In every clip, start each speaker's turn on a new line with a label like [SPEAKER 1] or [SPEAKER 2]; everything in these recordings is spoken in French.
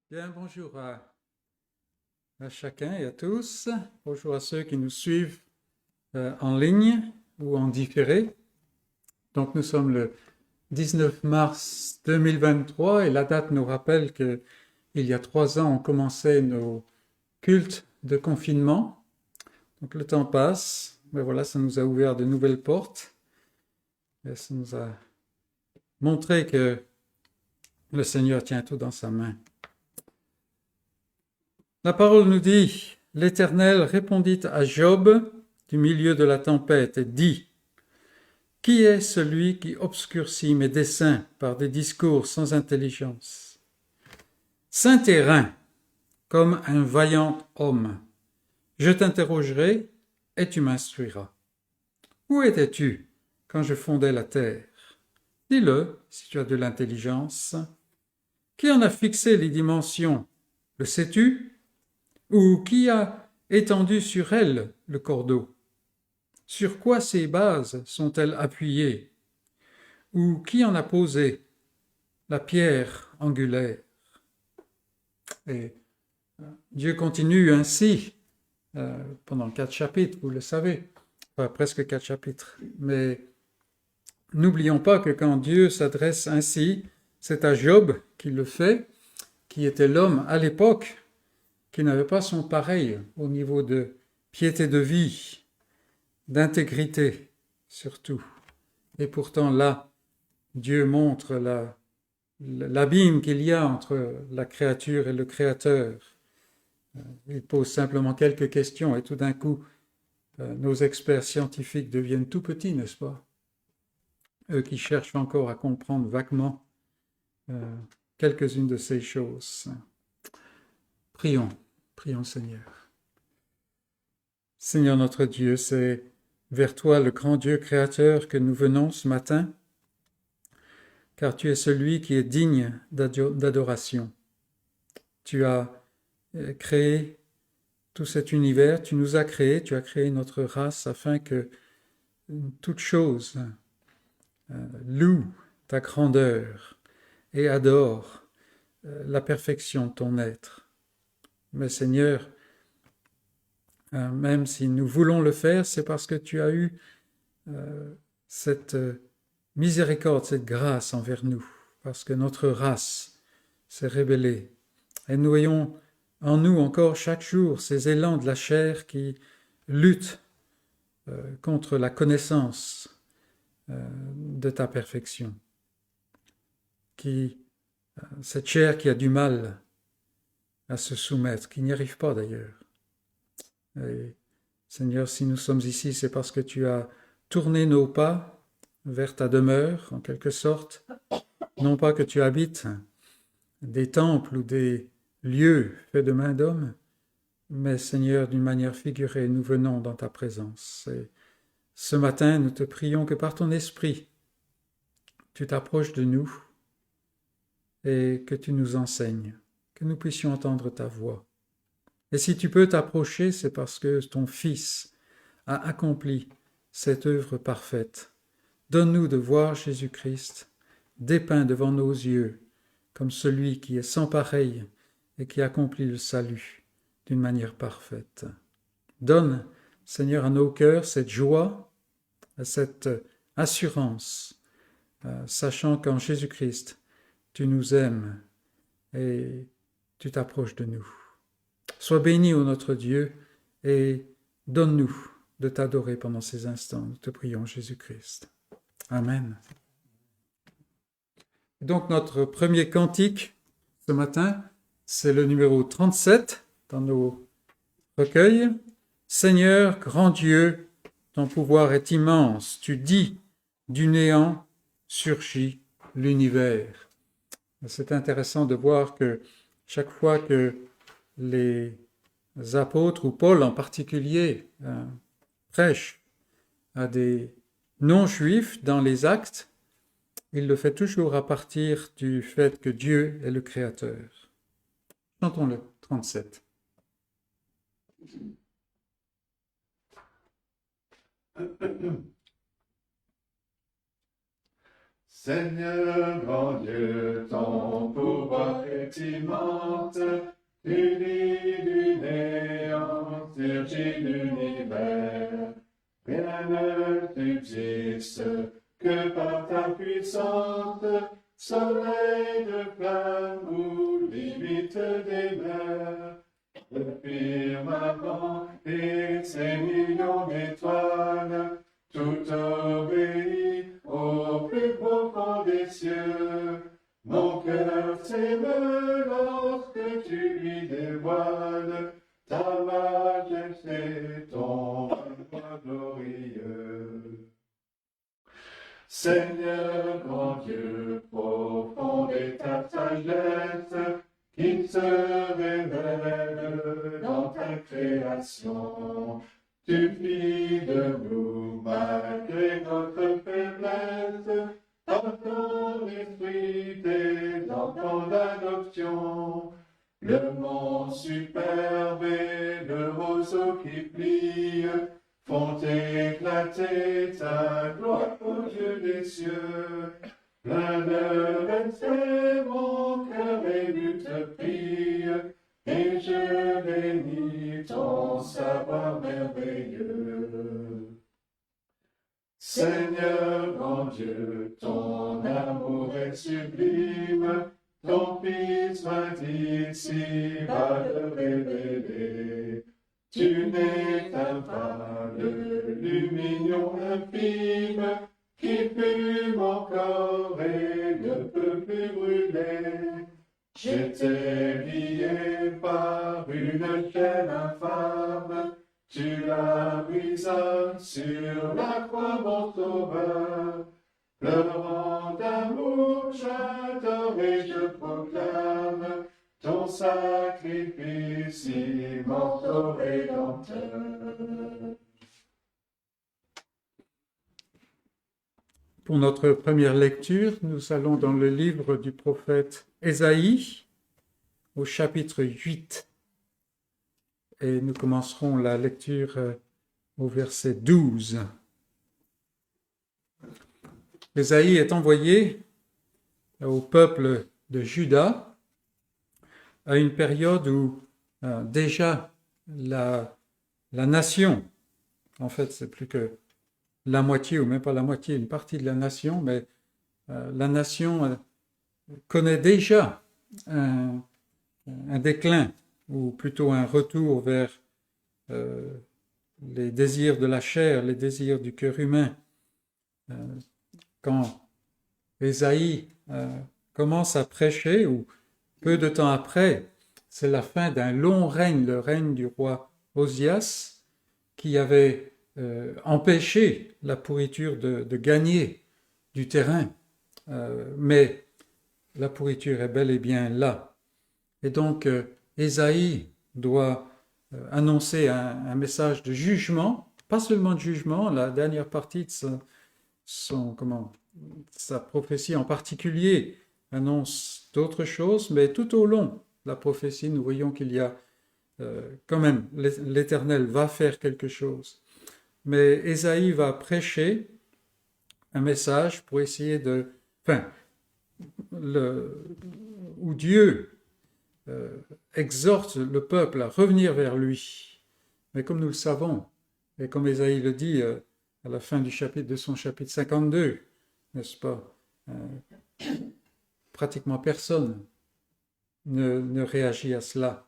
[SPEAKER 1] Bien, bonjour à chacun et à tous. Bonjour à ceux qui nous suivent en ligne ou en différé. Donc, nous sommes le 19 mars 2023 et la date nous rappelle que il y a 3 ans, on commençait nos cultes de confinement. Donc, le temps passe, mais voilà, ça nous a ouvert de nouvelles portes et ça nous a montré que le Seigneur tient tout dans sa main. La parole nous dit, l'Éternel répondit à Job du milieu de la tempête et dit, qui est celui qui obscurcit mes desseins par des discours sans intelligence? Saint-Terrain, comme un vaillant homme, je t'interrogerai et tu m'instruiras. Où étais-tu quand je fondais la terre? Dis-le si tu as de l'intelligence. Qui en a fixé les dimensions? Le sais-tu? Ou qui a étendu sur elle le cordeau? Sur quoi ces bases sont-elles appuyées? Ou qui en a posé la pierre angulaire? Et Dieu continue ainsi pendant 4 chapitres, vous le savez, enfin presque 4 chapitres. Mais n'oublions pas que quand Dieu s'adresse ainsi, c'est à Job qu'il le fait, qui était l'homme à l'époque qui n'avait pas son pareil au niveau de piété de vie, d'intégrité surtout. Et pourtant là, Dieu montre l'abîme qu'il y a entre la créature et le Créateur. Il pose simplement quelques questions et tout d'un coup, nos experts scientifiques deviennent tout petits, n'est-ce pas? Eux qui cherchent encore à comprendre vaguement quelques-unes de ces choses. Prions, prions Seigneur. Seigneur notre Dieu, c'est vers toi, le grand Dieu créateur, que nous venons ce matin, car tu es celui qui est digne d'adoration. Tu as créé tout cet univers, tu nous as créés, tu as créé notre race afin que toute chose loue ta grandeur et adore la perfection de ton être. Mais Seigneur, même si nous voulons le faire, c'est parce que tu as eu cette miséricorde, cette grâce envers nous, parce que notre race s'est rébellée. Et nous voyons en nous encore chaque jour ces élans de la chair qui luttent contre la connaissance de ta perfection. Cette chair qui a du mal à se soumettre, qui n'y arrive pas d'ailleurs. Et Seigneur, si nous sommes ici, c'est parce que tu as tourné nos pas vers ta demeure, en quelque sorte. Non pas que tu habites des temples ou des lieux faits de main d'homme, mais Seigneur, d'une manière figurée, nous venons dans ta présence. Et ce matin, nous te prions que par ton esprit, tu t'approches de nous et que tu nous enseignes, que nous puissions entendre ta voix. Et si tu peux t'approcher, c'est parce que ton Fils a accompli cette œuvre parfaite. Donne-nous de voir Jésus-Christ dépeint devant nos yeux comme celui qui est sans pareil et qui accomplit le salut d'une manière parfaite. Donne, Seigneur, à nos cœurs cette joie, cette assurance, sachant qu'en Jésus-Christ, tu nous aimes et tu t'approches de nous. Sois béni, ô notre Dieu, et donne-nous de t'adorer pendant ces instants. Nous te prions, Jésus-Christ. Amen. Donc notre premier cantique ce matin, c'est le numéro 37 dans nos recueils. Seigneur, grand Dieu, ton pouvoir est immense. Tu dis, du néant surgit l'univers. C'est intéressant de voir que chaque fois que les apôtres, ou Paul en particulier, prêchent à des non-juifs dans les actes, il le fait toujours à partir du fait que Dieu est le Créateur. Chantons le 37.
[SPEAKER 2] Seigneur grand Dieu, ton pouvoir est immense, tu dis du néant, surgit l'univers. Rien ne subsiste que par ta puissance, soleil de flamme ou limite des mers. Le firmament et ses millions d'étoiles, tout obéit au plus profond des cieux. Mon cœur s'émeut lorsque tu lui dévoiles ta majesté, ton pouvoir glorieux. Seigneur grand Dieu, profond est ta sagesse, qui se révèle dans ta création. Tu fis de nous, malgré notre faiblesse, par ton esprit des enfants d'adoption. Le mont superbe et le roseau qui plie font éclater ta gloire aux yeux des cieux. Plein de respect, mon cœur ému te prie, et je bénis ton savoir merveilleux. Seigneur grand Dieu, ton amour est sublime, ton Fils indicible va le révéler. Tu n'éteins pas le lumignon infime, qui fume encore et ne peut plus brûler. J'étais lié par une chaîne infâme, tu l'as brisé sur la croix, mon sauveur. Pleurant d'amour, j'adore et je proclame ton sacrifice immense au Rédempteur.
[SPEAKER 1] Pour notre première lecture, nous allons dans le livre du prophète Ésaïe, au chapitre 8. Et nous commencerons la lecture au verset 12. Ésaïe est envoyé au peuple de Juda à une période où déjà la nation, en fait c'est plus que la moitié, ou même pas la moitié, une partie de la nation, mais la nation connaît déjà un déclin, ou plutôt un retour vers les désirs de la chair, les désirs du cœur humain. Quand Ésaïe commence à prêcher, ou peu de temps après, c'est la fin d'un long règne, le règne du roi Osias, qui avait empêché la pourriture de gagner du terrain. Mais la pourriture est bel et bien là. Et donc, Ésaïe doit annoncer un message de jugement, pas seulement de jugement, la dernière partie de sa prophétie en particulier annonce d'autres choses, mais tout au long de la prophétie, nous voyons qu'il y a quand même, l'Éternel va faire quelque chose. Mais Ésaïe va prêcher un message pour essayer où Dieu exhorte le peuple à revenir vers lui. Mais comme nous le savons, et comme Ésaïe le dit à la fin de son chapitre 52, n'est-ce pas, pratiquement personne ne réagit à cela.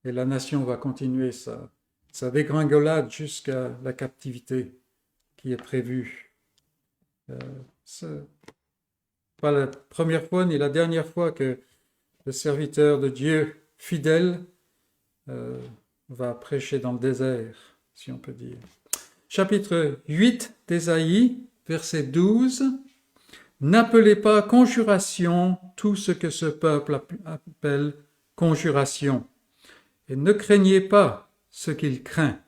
[SPEAKER 1] Et la nation va continuer sa dégringolade jusqu'à la captivité qui est prévue. C'est pas la première fois ni la dernière fois que le serviteur de Dieu fidèle va prêcher dans le désert, si on peut dire. Chapitre 8 d'Ésaïe, verset 12. « N'appelez pas conjuration tout ce que ce peuple appelle conjuration, et ne craignez pas ce qu'il craint,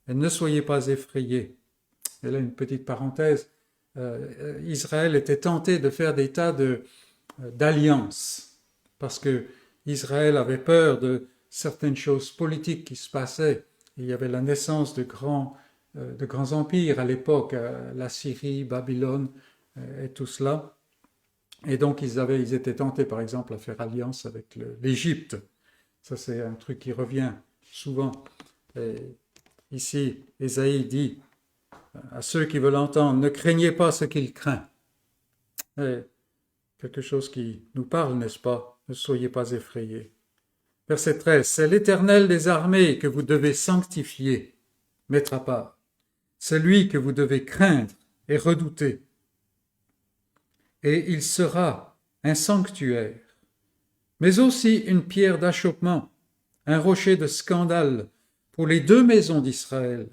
[SPEAKER 1] et ne soyez pas effrayés. » Et là, une petite parenthèse. Israël était tenté de faire des tas d'alliances, parce que Israël avait peur de certaines choses politiques qui se passaient. Il y avait la naissance de grands empires à l'époque, la Syrie, Babylone et tout cela. Et donc ils étaient tentés par exemple à faire alliance avec l'Égypte. Ça c'est un truc qui revient souvent. Et ici, Ésaïe dit à ceux qui veulent entendre, ne craignez pas ce qu'il craint. Et quelque chose qui nous parle, n'est-ce pas? Ne soyez pas effrayés. Verset 13, c'est l'Éternel des armées que vous devez sanctifier, mettre à part. C'est lui que vous devez craindre et redouter. Et il sera un sanctuaire, mais aussi une pierre d'achoppement, un rocher de scandale pour les deux maisons d'Israël,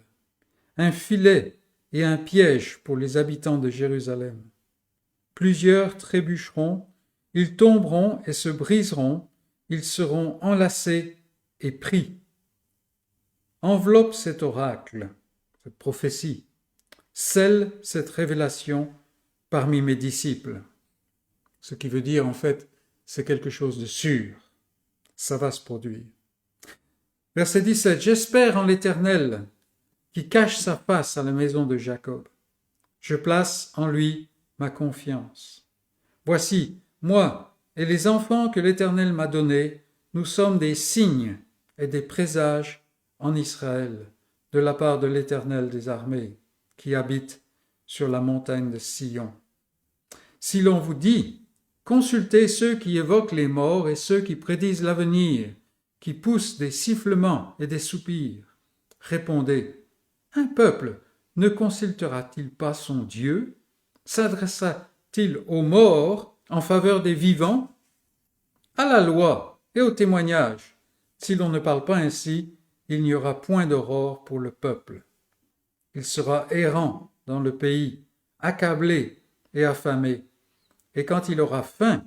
[SPEAKER 1] un filet et un piège pour les habitants de Jérusalem. Plusieurs trébucheront, ils tomberont et se briseront, ils seront enlacés et pris. Enveloppe cet oracle, cette prophétie, scelle cette révélation parmi mes disciples. Ce qui veut dire, en fait, c'est quelque chose de sûr. Ça va se produire. Verset 17. J'espère en l'Éternel, qui cache sa face à la maison de Jacob. Je place en lui ma confiance. Voici, moi et les enfants que l'Éternel m'a donnés, nous sommes des signes et des présages en Israël, de la part de l'Éternel des armées, qui habite sur la montagne de Sion. Si l'on vous dit, consultez ceux qui évoquent les morts et ceux qui prédisent l'avenir, qui poussent des sifflements et des soupirs, répondez, un peuple ne consultera-t-il pas son Dieu? S'adressera-t-il aux morts en faveur des vivants? À la loi et au témoignage, si l'on ne parle pas ainsi, il n'y aura point d'aurore pour le peuple. Il sera errant dans le pays, accablé et affamé. Et quand il aura faim,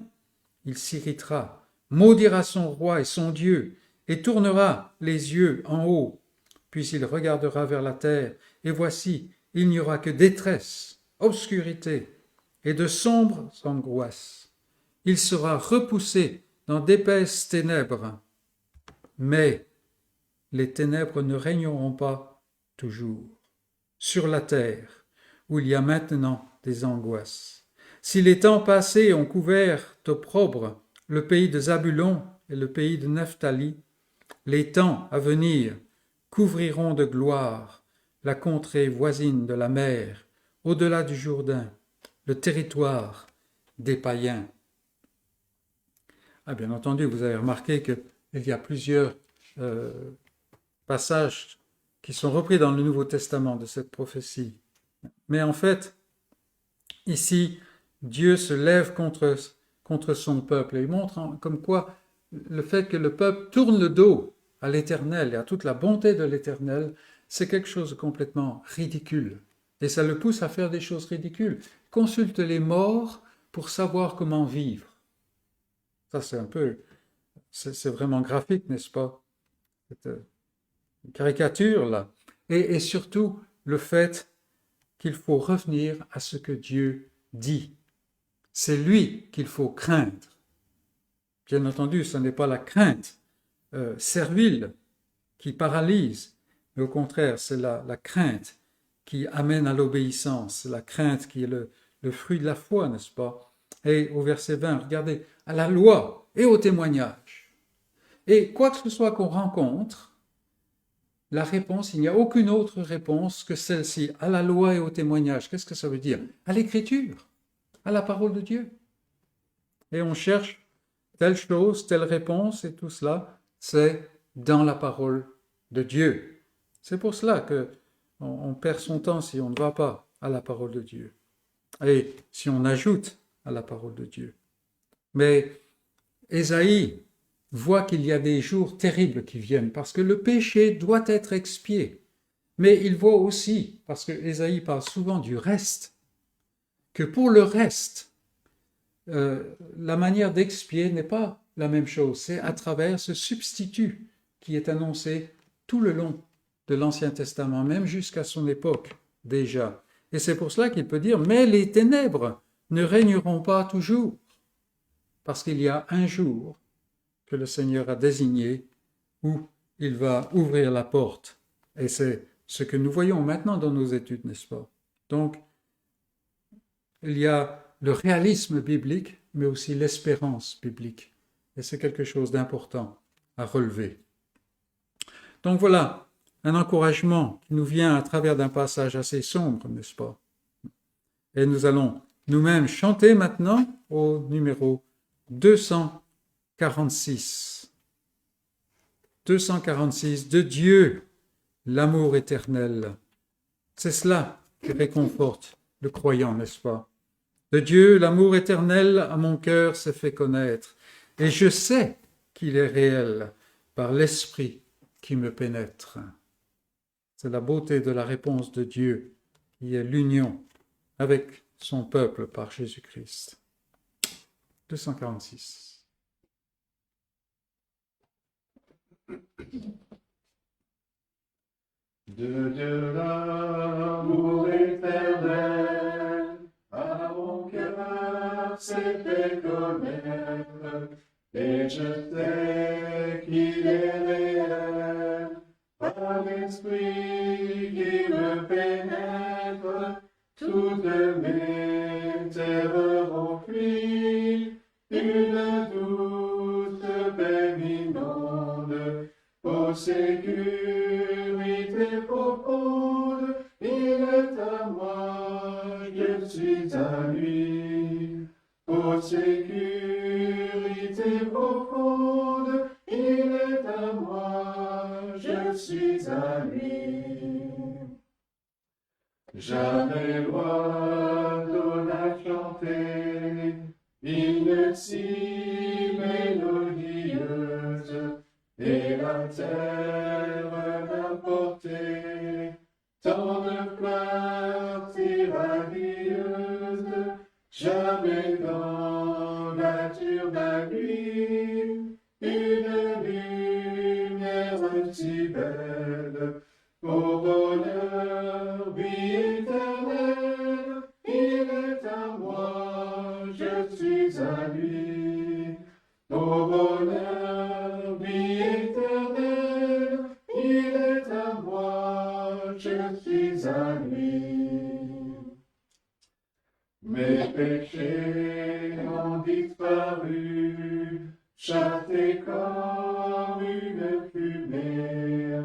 [SPEAKER 1] il s'irritera, maudira son roi et son Dieu, et tournera les yeux en haut. Puis il regardera vers la terre, et voici, il n'y aura que détresse, obscurité et de sombres angoisses. Il sera repoussé dans d'épaisses ténèbres. Mais les ténèbres ne régneront pas toujours sur la terre, où il y a maintenant des angoisses. Si les temps passés ont couvert d'opprobre le pays de Zabulon et le pays de Nephtali, les temps à venir couvriront de gloire la contrée voisine de la mer, au-delà du Jourdain, le territoire des païens. Ah, bien entendu, vous avez remarqué qu'il y a plusieurs passages qui sont repris dans le Nouveau Testament de cette prophétie. Mais en fait, ici, Dieu se lève contre son peuple et il montre comme quoi le fait que le peuple tourne le dos à l'Éternel et à toute la bonté de l'Éternel, c'est quelque chose de complètement ridicule. Et ça le pousse à faire des choses ridicules. Consulte les morts pour savoir comment vivre. Ça, c'est vraiment graphique, n'est-ce pas? Cette caricature, là. Et surtout, le fait qu'il faut revenir à ce que Dieu dit. C'est lui qu'il faut craindre. Bien entendu, ce n'est pas la crainte servile qui paralyse, mais au contraire, c'est la crainte qui amène à l'obéissance, c'est la crainte qui est le fruit de la foi, n'est-ce pas? Et au verset 20, regardez, à la loi et au témoignage. Et quoi que ce soit qu'on rencontre, la réponse, il n'y a aucune autre réponse que celle-ci, à la loi et au témoignage. Qu'est-ce que ça veut dire? À l'écriture, à la parole de Dieu. Et on cherche telle chose, telle réponse, et tout cela, c'est dans la parole de Dieu. C'est pour cela qu'on perd son temps si on ne va pas à la parole de Dieu. Et si on ajoute à la parole de Dieu. Mais Ésaïe voit qu'il y a des jours terribles qui viennent, parce que le péché doit être expié. Mais il voit aussi, parce que Ésaïe parle souvent du reste, que pour le reste, la manière d'expier n'est pas la même chose. C'est à travers ce substitut qui est annoncé tout le long de l'Ancien Testament, même jusqu'à son époque déjà. Et c'est pour cela qu'il peut dire, mais les ténèbres ne régneront pas toujours, parce qu'il y a un jour que le Seigneur a désigné où il va ouvrir la porte. Et c'est ce que nous voyons maintenant dans nos études, n'est-ce pas? Donc, il y a le réalisme biblique mais aussi l'espérance biblique. Et c'est quelque chose d'important à relever. Donc voilà, un encouragement qui nous vient à travers d'un passage assez sombre, n'est-ce pas? Et nous allons nous-mêmes chanter maintenant au numéro 246. 246, de Dieu, l'amour éternel. C'est cela qui réconforte le croyant, n'est-ce pas? De Dieu, l'amour éternel à mon cœur s'est fait connaître, et je sais qu'il est réel par l'Esprit qui me pénètre. C'est la beauté de la réponse de Dieu, qui est l'union avec son peuple par Jésus-Christ. 246.
[SPEAKER 2] De Dieu l'amour éternel, à mon cœur s'est fait connaître, et je sais qu'il est réel, par l'Esprit qui me pénètre, toutes mes terreurs ont fui, une douce paix m'inonde, ô sécurité profonde, il est à moi, je suis à lui. Ô sécurité profonde, il est à moi, je suis à lui. Jamais l'oiseau n'a chanté une si mélodieuse, et la terre n'a porté tant de fleurs si radieuses. Jamais dans la nature nuit une lumière si belle. Au bonheur, vie éternelle, il est à moi, je suis à lui. Au bonheur, vie éternelle, il est à moi, je suis à lui. Mes péchés ont disparu, chassés comme une fumée,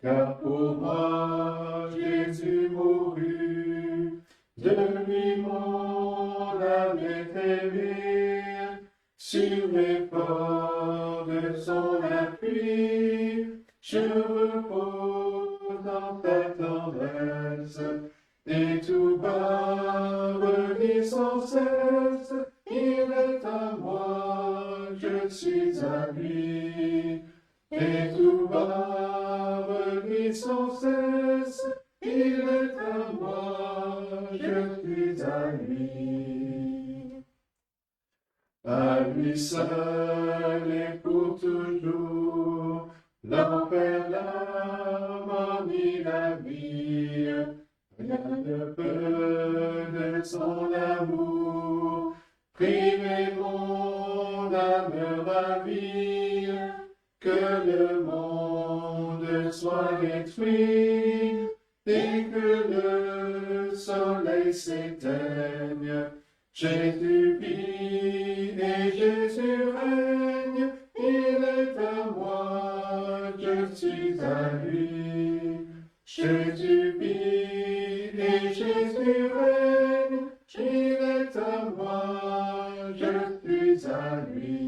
[SPEAKER 2] car pour moi Jésus mourut, de lui mon âme est aimée, sur l'effort de son appui, je repose dans ta tendresse, et tout bas redit sans cesse, il est à moi, je suis à lui. Et tout bas redit sans cesse, il est à moi, je suis à lui. À lui seul et pour toujours, l'enfer, la mort ni la vie, rien ne peut de son amour priver mon âme ravie. Que le monde soit détruit et que le soleil s'éteigne, Jésus vit et Jésus règne, il est à moi, je suis à lui. Jésus vit et Jésus règne, il est à moi, je suis à lui.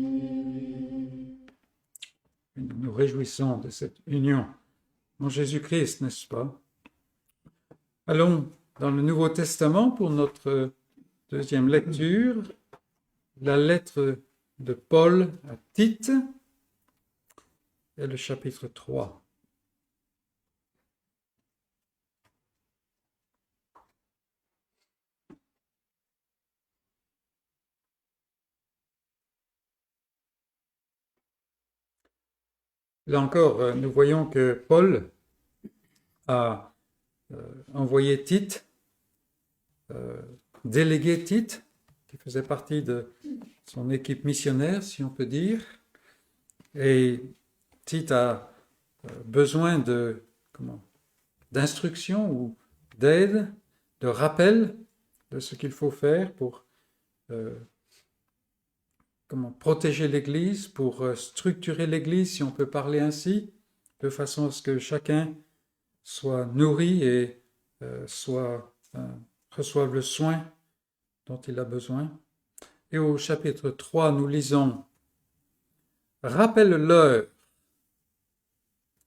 [SPEAKER 1] Nous nous réjouissons de cette union en Jésus-Christ, n'est-ce pas? Allons dans le Nouveau Testament pour notre deuxième lecture, la lettre de Paul à Tite et le chapitre 3. Là encore, nous voyons que Paul a envoyé Tite, délégué Tite, qui faisait partie de son équipe missionnaire, si on peut dire. Et Tite a besoin d'instruction ou d'aide, de rappel de ce qu'il faut faire pour protéger l'Église, pour structurer l'Église, si on peut parler ainsi, de façon à ce que chacun soit nourri et reçoive le soin dont il a besoin. Et au chapitre 3, nous lisons « Rappelle-leur,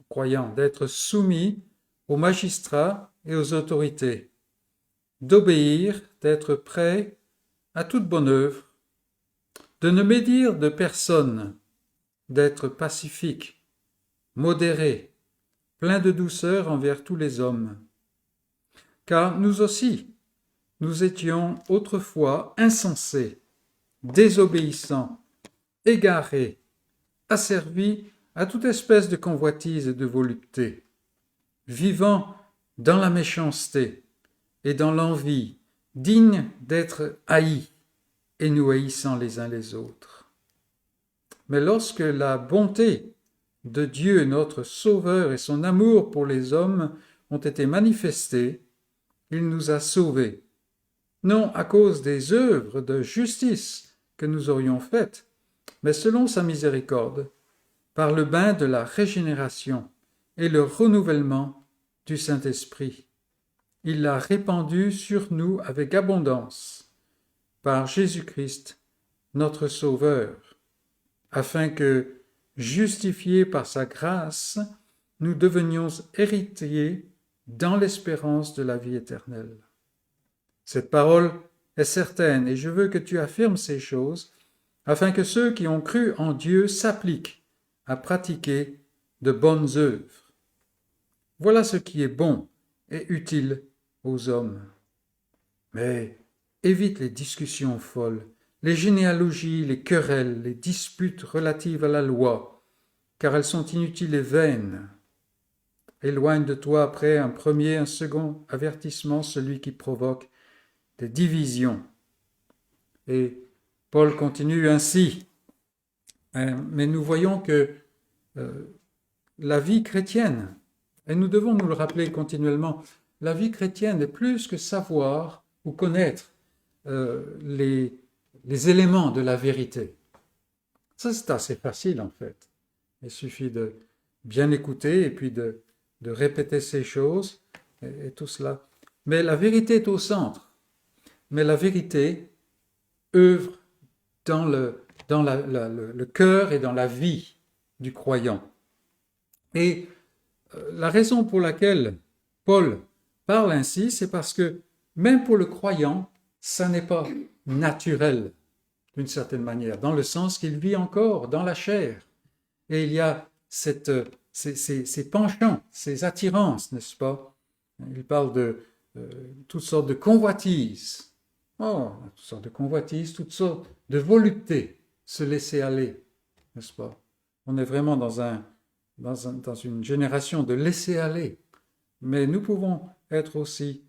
[SPEAKER 1] croyants, d'être soumis aux magistrats et aux autorités, d'obéir, d'être prêts à toute bonne œuvre, de ne médire de personne, d'être pacifique, modéré, plein de douceur envers tous les hommes. Car nous aussi, nous étions autrefois insensés, désobéissants, égarés, asservis à toute espèce de convoitise et de volupté, vivant dans la méchanceté et dans l'envie, dignes d'être haïs et nous haïssant les uns les autres. Mais lorsque la bonté de Dieu notre Sauveur et son amour pour les hommes ont été manifestés, il nous a sauvés, non à cause des œuvres de justice que nous aurions faites, mais selon sa miséricorde, par le bain de la régénération et le renouvellement du Saint-Esprit. Il l'a répandu sur nous avec abondance, par Jésus-Christ, notre Sauveur, afin que, justifiés par sa grâce, nous devenions héritiers dans l'espérance de la vie éternelle. Cette parole est certaine et je veux que tu affirmes ces choses afin que ceux qui ont cru en Dieu s'appliquent à pratiquer de bonnes œuvres. Voilà ce qui est bon et utile aux hommes. Mais évite les discussions folles, les généalogies, les querelles, les disputes relatives à la loi, car elles sont inutiles et vaines. Éloigne de toi après un premier, un second avertissement celui qui provoque des divisions. Et Paul continue ainsi. Mais nous voyons que la vie chrétienne, et nous devons nous le rappeler continuellement, la vie chrétienne est plus que savoir ou connaître les éléments de la vérité. Ça, c'est assez facile en fait. Il suffit de bien écouter et puis de répéter ces choses et tout cela. Mais la vérité est au centre. Mais la vérité œuvre dans le cœur et dans la vie du croyant. Et la raison pour laquelle Paul parle ainsi, c'est parce que même pour le croyant, ça n'est pas naturel d'une certaine manière, dans le sens qu'il vit encore dans la chair. Et il y a ces penchants, ces attirances, n'est-ce pas? Il parle de toutes sortes de convoitises. Oh, toutes sortes de convoitises, toutes sortes de voluptés, se laisser aller, n'est-ce pas? On est vraiment dans une génération de laisser aller. Mais nous pouvons être aussi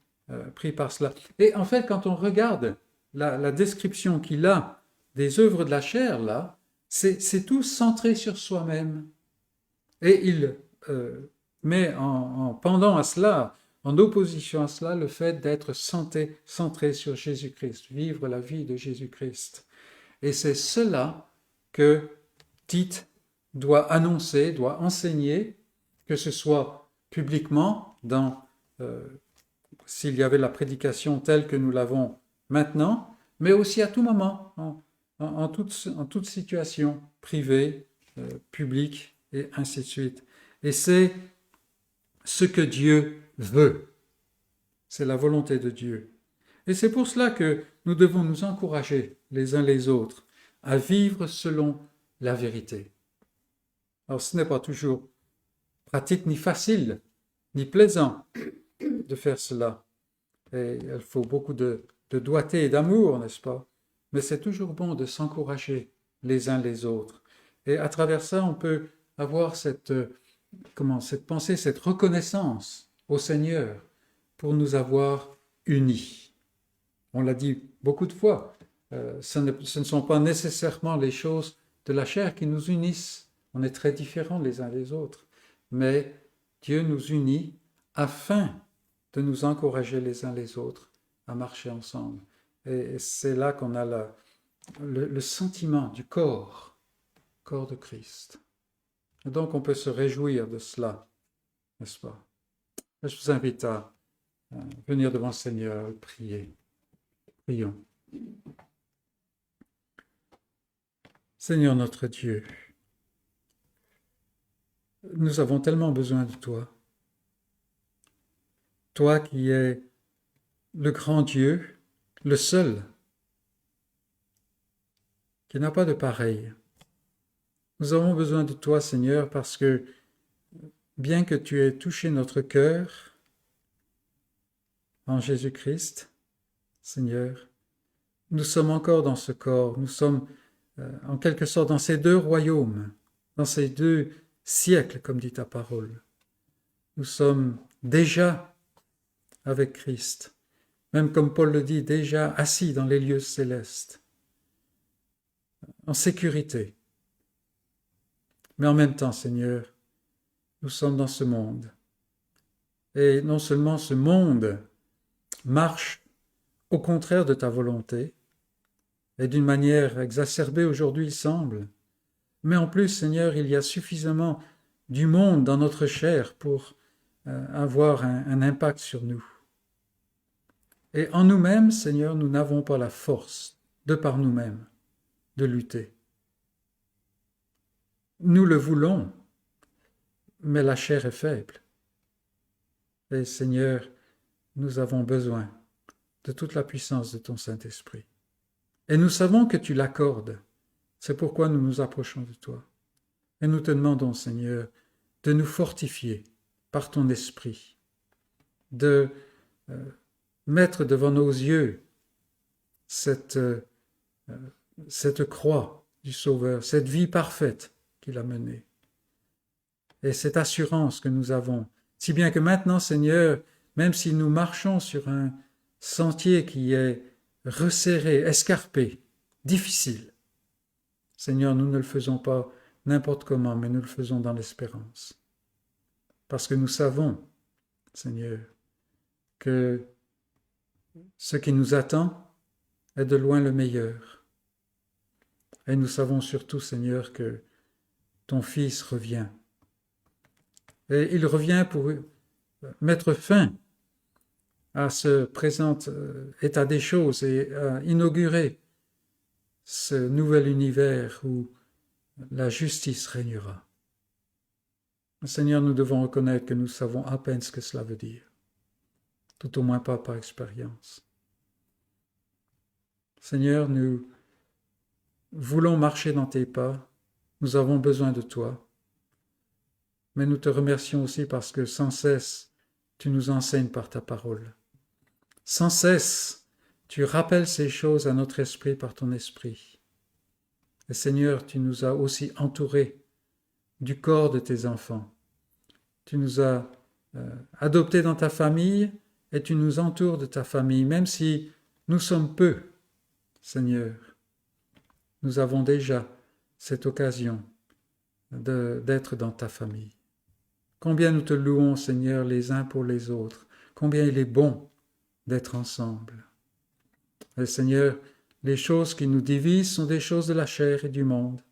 [SPEAKER 1] pris par cela. Et en fait, quand on regarde la description qu'il a des œuvres de la chair, là, c'est tout centré sur soi-même. Et il met pendant à cela, en opposition à cela, le fait d'être centré sur Jésus-Christ, vivre la vie de Jésus-Christ. Et c'est cela que Tite doit annoncer, doit enseigner, que ce soit publiquement, s'il y avait la prédication telle que nous l'avons maintenant, mais aussi à tout moment, en toute situation, privée, publique, et ainsi de suite. Et c'est ce que Dieu veut. C'est la volonté de Dieu. Et c'est pour cela que nous devons nous encourager les uns les autres à vivre selon la vérité. Alors ce n'est pas toujours pratique ni facile, ni plaisant de faire cela. Et il faut beaucoup de doigté et d'amour, n'est-ce pas? Mais c'est toujours bon de s'encourager les uns les autres. Et à travers ça, on peut avoir cette pensée, cette reconnaissance au Seigneur pour nous avoir unis. On l'a dit beaucoup de fois, ce ne sont pas nécessairement les choses de la chair qui nous unissent. On est très différents les uns des autres. Mais Dieu nous unit afin de nous encourager les uns les autres à marcher ensemble. Et c'est là qu'on a le sentiment du corps de Christ. Et donc on peut se réjouir de cela, n'est-ce pas? Je vous invite à venir devant le Seigneur et prier. Prions. Seigneur notre Dieu, nous avons tellement besoin de toi. Toi qui es le grand Dieu, le seul, qui n'a pas de pareil. Nous avons besoin de toi, Seigneur, parce que bien que tu aies touché notre cœur en Jésus-Christ, Seigneur, nous sommes encore dans ce corps, nous sommes en quelque sorte dans ces deux royaumes, dans ces deux siècles, comme dit ta parole. Nous sommes déjà avec Christ, même comme Paul le dit, déjà assis dans les lieux célestes, en sécurité. Mais en même temps, Seigneur, nous sommes dans ce monde. Et non seulement ce monde marche au contraire de ta volonté, et d'une manière exacerbée aujourd'hui, il semble, mais en plus, Seigneur, il y a suffisamment du monde dans notre chair pour avoir un impact sur nous. Et en nous-mêmes, Seigneur, nous n'avons pas la force, de par nous-mêmes, de lutter. Nous le voulons, mais la chair est faible. Et Seigneur, nous avons besoin de toute la puissance de ton Saint-Esprit. Et nous savons que tu l'accordes. C'est pourquoi nous nous approchons de toi. Et nous te demandons, Seigneur, de nous fortifier par ton Esprit, de mettre devant nos yeux cette croix du Sauveur, cette vie parfaite qu'il a menée. Et cette assurance que nous avons, si bien que maintenant, Seigneur, même si nous marchons sur un sentier qui est resserré, escarpé, difficile, Seigneur, nous ne le faisons pas n'importe comment, mais nous le faisons dans l'espérance. Parce que nous savons, Seigneur, que ce qui nous attend est de loin le meilleur. Et nous savons surtout, Seigneur, que ton Fils revient. Et il revient pour mettre fin à ce présent état des choses et à inaugurer ce nouvel univers où la justice régnera. Seigneur, nous devons reconnaître que nous savons à peine ce que cela veut dire, tout au moins pas par expérience. Seigneur, nous voulons marcher dans tes pas, nous avons besoin de toi, mais nous te remercions aussi parce que sans cesse, tu nous enseignes par ta parole. Sans cesse, tu rappelles ces choses à notre esprit par ton esprit. Et Seigneur, tu nous as aussi entourés du corps de tes enfants. Tu nous as adoptés dans ta famille et tu nous entoures de ta famille, même si nous sommes peu, Seigneur. Nous avons déjà cette occasion d'être dans ta famille. Combien nous te louons, Seigneur, les uns pour les autres. Combien il est bon d'être ensemble. Et Seigneur, les choses qui nous divisent sont des choses de la chair et du monde,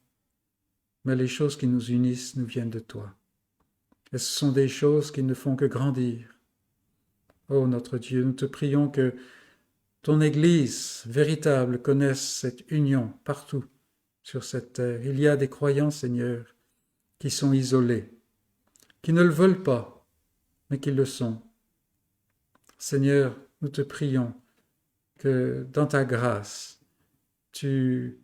[SPEAKER 1] mais les choses qui nous unissent nous viennent de toi. Et ce sont des choses qui ne font que grandir. Ô notre Dieu, nous te prions que ton Église véritable connaisse cette union partout sur cette terre. Il y a des croyants, Seigneur, qui sont isolés, qui ne le veulent pas, mais qui le sont. Seigneur, nous te prions que dans ta grâce, tu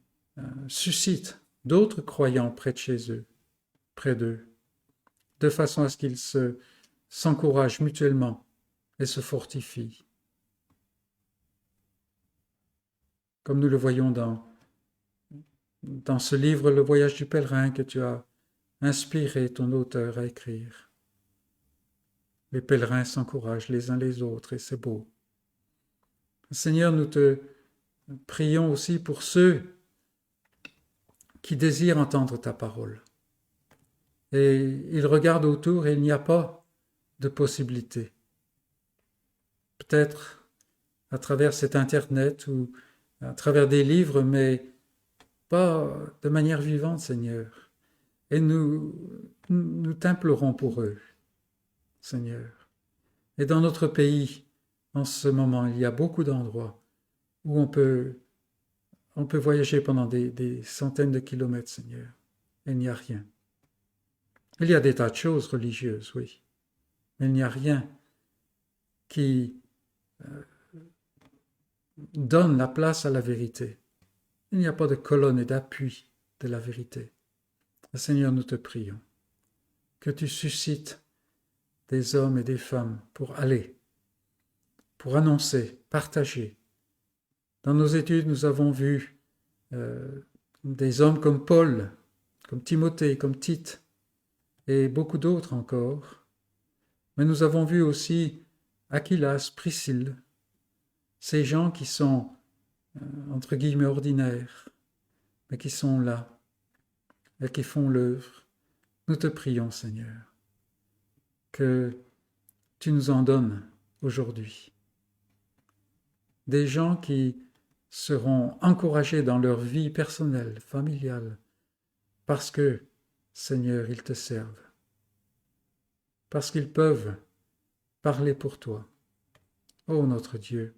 [SPEAKER 1] suscites d'autres croyants près de chez eux, près d'eux, de façon à ce qu'ils s'encouragent mutuellement et se fortifient. Comme nous le voyons dans ce livre, Le voyage du pèlerin, que tu as inspiré ton auteur à écrire. Les pèlerins s'encouragent les uns les autres et c'est beau. Seigneur, nous te prions aussi pour ceux qui désirent entendre ta parole. Et ils regardent autour et il n'y a pas de possibilité. Peut-être à travers cet Internet ou à travers des livres, mais pas de manière vivante, Seigneur. Et nous t'implorons pour eux, Seigneur. Et dans notre pays, en ce moment, il y a beaucoup d'endroits où on peut voyager pendant des centaines de kilomètres, Seigneur. Et il n'y a rien. Il y a des tas de choses religieuses, oui. Mais il n'y a rien qui donne la place à la vérité. Il n'y a pas de colonne et d'appui de la vérité. Seigneur, nous te prions que tu suscites des hommes et des femmes pour aller, pour annoncer, partager. Dans nos études, nous avons vu des hommes comme Paul, comme Timothée, comme Tite, et beaucoup d'autres encore. Mais nous avons vu aussi Aquilas, Priscille, ces gens qui sont, entre guillemets, ordinaires, mais qui sont là et qui font l'œuvre. Nous te prions, Seigneur, que tu nous en donnes aujourd'hui. Des gens qui seront encouragés dans leur vie personnelle, familiale, parce que, Seigneur, ils te servent, parce qu'ils peuvent parler pour toi. Ô notre Dieu,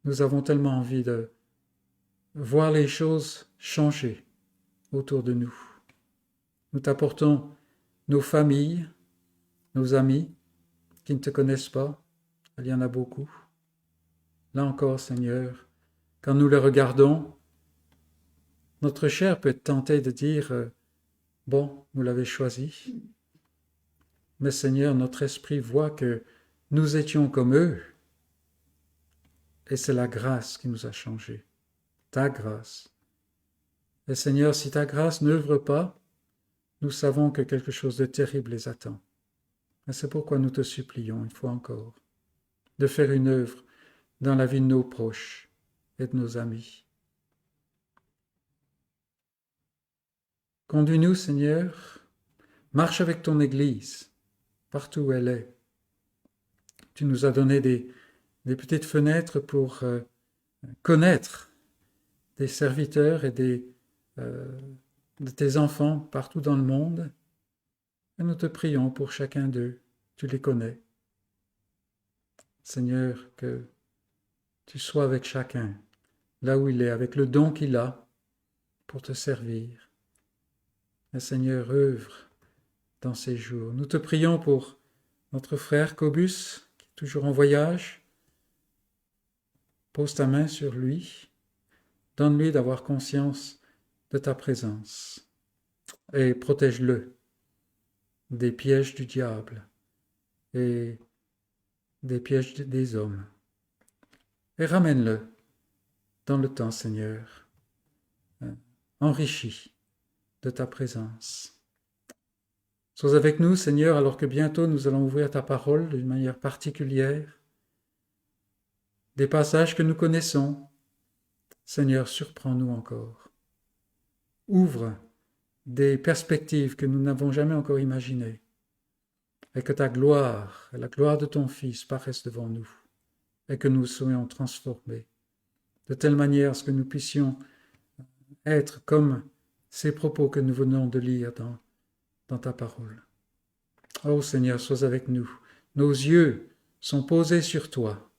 [SPEAKER 1] nous avons tellement envie de voir les choses changer autour de nous. Nous t'apportons nos familles, nos amis qui ne te connaissent pas, il y en a beaucoup. Là encore, Seigneur, quand nous les regardons, notre chair peut être tentée de dire « Bon, vous l'avez choisi ». Mais Seigneur, notre esprit voit que nous étions comme eux. Et c'est la grâce qui nous a changés. Ta grâce. Et Seigneur, si ta grâce n'œuvre pas, nous savons que quelque chose de terrible les attend. Et c'est pourquoi nous te supplions, une fois encore, de faire une œuvre dans la vie de nos proches et de nos amis. Conduis-nous, Seigneur, marche avec ton Église, partout où elle est. Tu nous as donné des petites fenêtres pour connaître des serviteurs et de tes enfants partout dans le monde. Et nous te prions pour chacun d'eux. Tu les connais. Seigneur, que tu sois avec chacun, là où il est, avec le don qu'il a pour te servir. Et Seigneur, œuvre dans ces jours. Nous te prions pour notre frère Cobus, qui est toujours en voyage. Pose ta main sur lui. Donne-lui d'avoir conscience de ta présence. Et protège-le des pièges du diable et des pièges des hommes. Et ramène-le dans le temps, Seigneur, enrichi de ta présence. Sois avec nous, Seigneur, alors que bientôt nous allons ouvrir ta parole d'une manière particulière. Des passages que nous connaissons. Seigneur, surprends-nous encore. Ouvre des perspectives que nous n'avons jamais encore imaginées. Et que ta gloire et la gloire de ton Fils paraissent devant nous. Et que nous soyons transformés. De telle manière à ce que nous puissions être comme ces propos que nous venons de lire dans ta parole. Ô Seigneur, sois avec nous. Nos yeux sont posés sur toi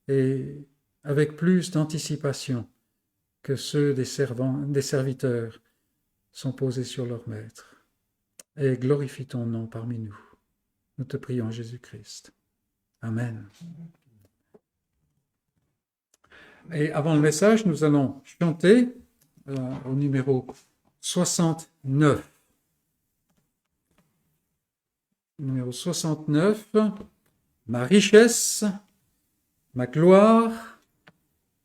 [SPEAKER 1] et avec plus d'anticipation que ceux des serviteurs sont posés sur leur maître. Et glorifie ton nom parmi nous. Nous te prions, Jésus-Christ. Amen. Et avant le message, nous allons chanter au numéro 69. Numéro 69, ma richesse, ma gloire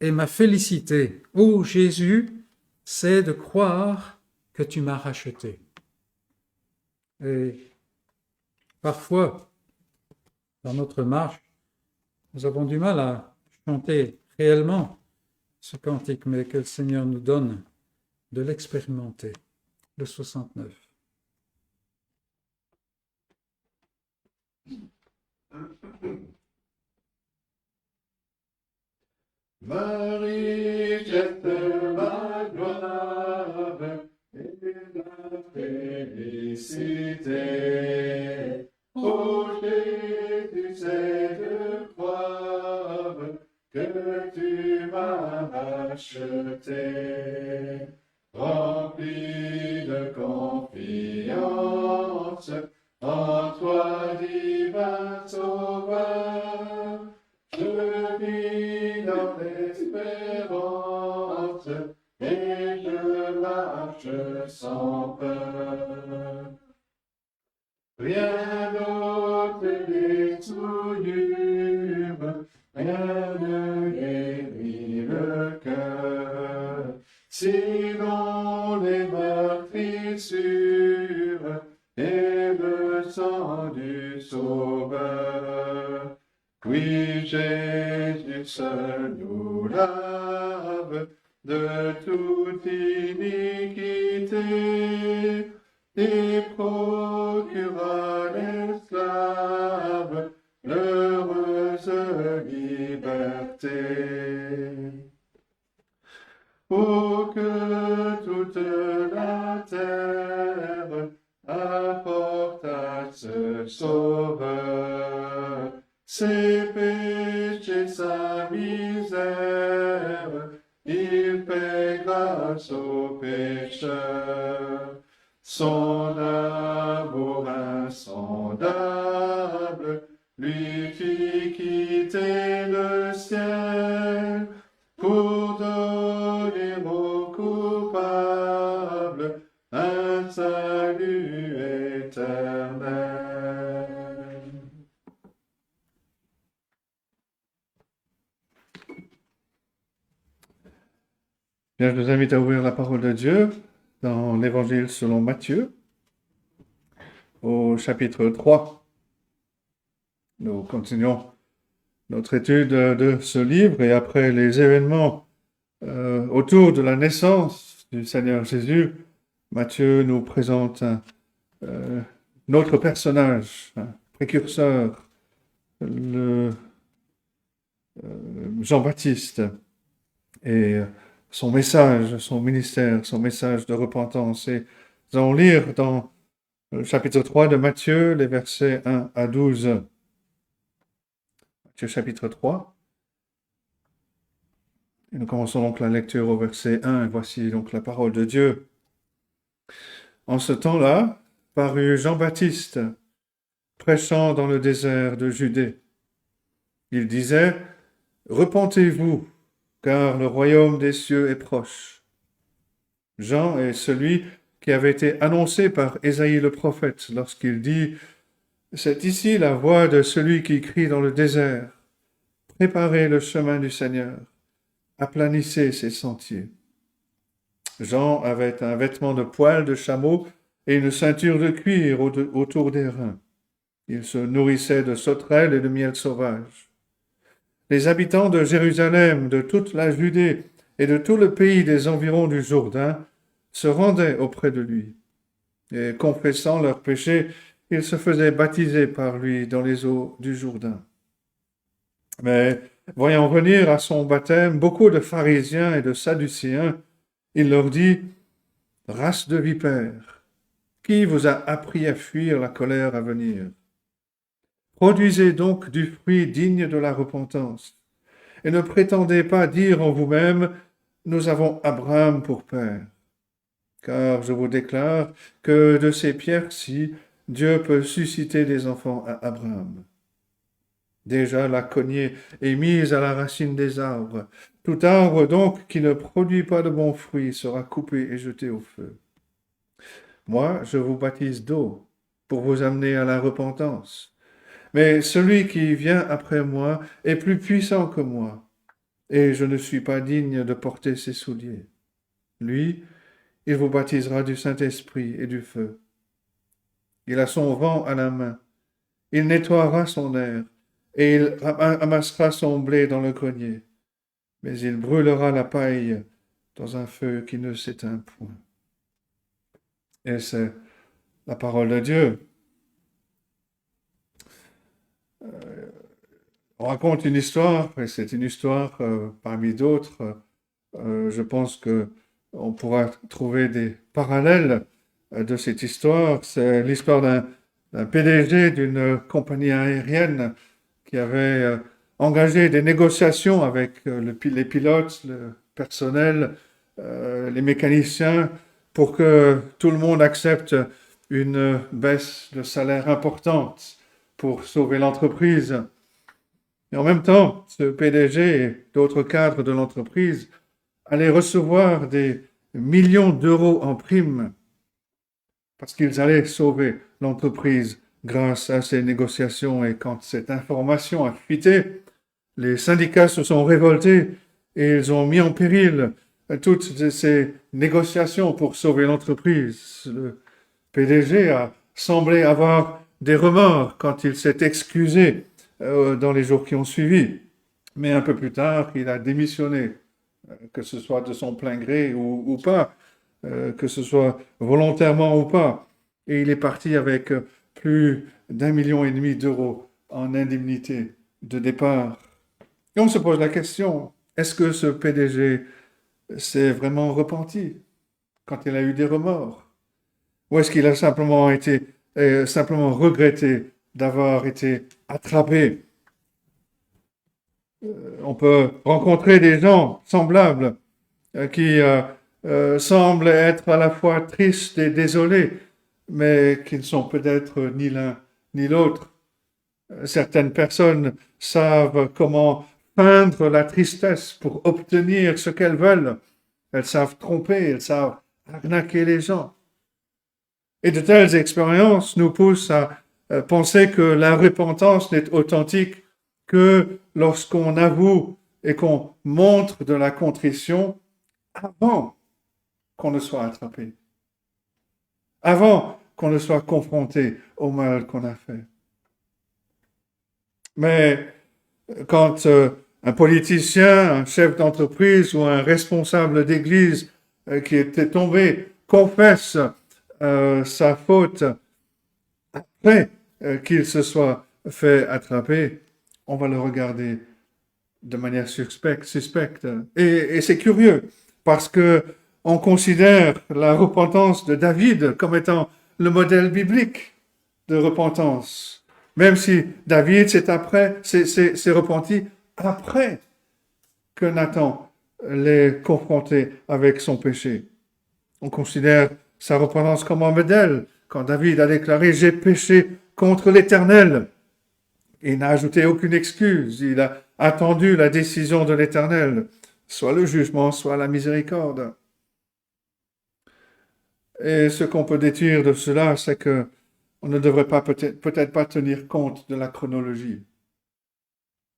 [SPEAKER 1] et ma félicité, ô Jésus, c'est de croire que tu m'as racheté. Et parfois, dans notre marche, nous avons du mal à chanter réellement ce cantique, mais que le Seigneur nous donne de l'expérimenter. Le 69.
[SPEAKER 2] Ma richesse, ma gloire féliciter. Ô Jésus, c'est de croire que tu m'as racheté. Rempli de confiance en toi, divin Sauveur, je vis dans l'espérance et je marche sans peur. Rien d'autre les souillure, rien ne guérit le cœur, sinon les meurtrissures et le sang du Sauveur. Oui, Jésus seul nous lave de toute iniquité et procura l'esclave l'heureuse liberté. Pour que toute la terre apporte à ce Sauveur ses péchés, sa misère, il fait grâce aux pécheurs. Son amour insondable lui fit quitter le ciel pour donner aux coupables un salut éternel. Bien, je vous invite à ouvrir la parole de Dieu dans l'Évangile selon Matthieu, au chapitre 3. Nous continuons notre étude de ce livre et après les événements autour de la naissance du Seigneur Jésus, Matthieu nous présente notre personnage, un précurseur, le Jean-Baptiste, et son message, son ministère, son message de repentance. Et nous allons lire dans le chapitre 3 de Matthieu, les versets 1 à 12. Matthieu chapitre 3. Et nous commençons donc la lecture au verset 1. Et voici donc la parole de Dieu. En ce temps-là, parut Jean-Baptiste, prêchant dans le désert de Judée. Il disait, « Repentez-vous, car le royaume des cieux est proche. » Jean est celui qui avait été annoncé par Ésaïe le prophète lorsqu'il dit « C'est ici la voix de celui qui crie dans le désert. Préparez le chemin du Seigneur, aplanissez ses sentiers. » Jean avait un vêtement de poil de chameau et une ceinture de cuir autour des reins. Il se nourrissait de sauterelles et de miel sauvage. Les habitants de Jérusalem, de toute la Judée et de tout le pays des environs du Jourdain se rendaient auprès de lui. Et confessant leurs péchés, ils se faisaient baptiser par lui dans les eaux du Jourdain. Mais voyant venir à son baptême beaucoup de pharisiens et de sadducéens, il leur dit, « Race de vipères, qui vous a appris à fuir la colère à venir ? Produisez donc du fruit digne de la repentance, et ne prétendez pas dire en vous-même, nous avons Abraham pour père. Car je vous déclare que de ces pierres-ci, Dieu peut susciter des enfants à Abraham. Déjà la cognée est mise à la racine des arbres. Tout arbre donc qui ne produit pas de bons fruits sera coupé et jeté au feu. Moi, je vous baptise d'eau pour vous amener à la repentance. Mais celui qui vient après moi est plus puissant que moi, et je ne suis pas digne de porter ses souliers. Lui, il vous baptisera du Saint-Esprit et du feu. Il a son vent à la main, il nettoiera son aire, et il amassera son blé dans le grenier, mais il brûlera la paille dans un feu qui ne s'éteint point. Et c'est la parole de Dieu. On raconte une histoire, et c'est une histoire parmi d'autres. Je pense qu'on pourra trouver des parallèles de cette histoire. C'est l'histoire d'un PDG d'une compagnie aérienne qui avait engagé des négociations avec les pilotes, le personnel, les mécaniciens, pour que tout le monde accepte une baisse de salaire importante pour sauver l'entreprise. Et en même temps, ce PDG et d'autres cadres de l'entreprise allaient recevoir des millions d'euros en primes parce qu'ils allaient sauver l'entreprise grâce à ces négociations. Et quand cette information a fuité, les syndicats se sont révoltés et ils ont mis en péril toutes ces négociations pour sauver l'entreprise. Le PDG a semblé avoir des remords quand il s'est excusé dans les jours qui ont suivi. Mais un peu plus tard, il a démissionné, que ce soit de son plein gré ou pas, que ce soit volontairement ou pas. Et il est parti avec plus d'1,5 million d'euros en indemnité de départ. Et on se pose la question, est-ce que ce PDG s'est vraiment repenti quand il a eu des remords? Ou est-ce qu'il a simplement regretté d'avoir été attrapé? On peut rencontrer des gens semblables qui semblent être à la fois tristes et désolés, mais qui ne sont peut-être ni l'un ni l'autre. Certaines personnes savent comment feindre la tristesse pour obtenir ce qu'elles veulent. Elles savent tromper, elles savent arnaquer les gens. Et de telles expériences nous poussent à penser que la repentance n'est authentique que lorsqu'on avoue et qu'on montre de la contrition avant qu'on ne soit attrapé, avant qu'on ne soit confronté au mal qu'on a fait. Mais quand un politicien, un chef d'entreprise ou un responsable d'église qui était tombé confesse sa faute après qu'il se soit fait attraper, on va le regarder de manière suspecte. Et c'est curieux, parce que on considère la repentance de David comme étant le modèle biblique de repentance. Même si David s'est repenti après que Nathan l'ait confronté avec son péché. On considère sa repentance comme un modèle. Quand David a déclaré « J'ai péché contre l'Éternel », il n'a ajouté aucune excuse. Il a attendu la décision de l'Éternel, soit le jugement, soit la miséricorde. Et ce qu'on peut déduire de cela, c'est que on ne devrait pas peut-être pas tenir compte de la chronologie.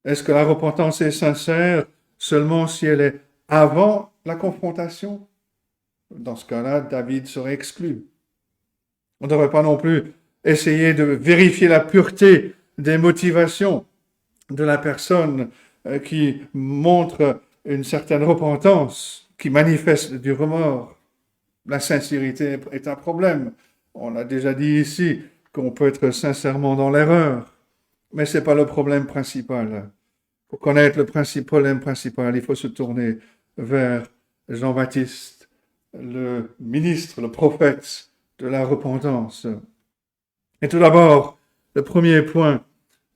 [SPEAKER 2] Est-ce que la repentance est sincère seulement si elle est avant la confrontation? Dans ce cas-là, David serait exclu. On ne devrait pas non plus essayer de vérifier la pureté des motivations de la personne qui montre une certaine repentance, qui manifeste du remords. La sincérité est un problème. On a déjà dit ici qu'on peut être sincèrement dans l'erreur, mais ce n'est pas le problème principal. Pour connaître le problème principal, il faut se tourner vers Jean-Baptiste, le ministre, le prophète de la repentance. Et tout d'abord, le premier point,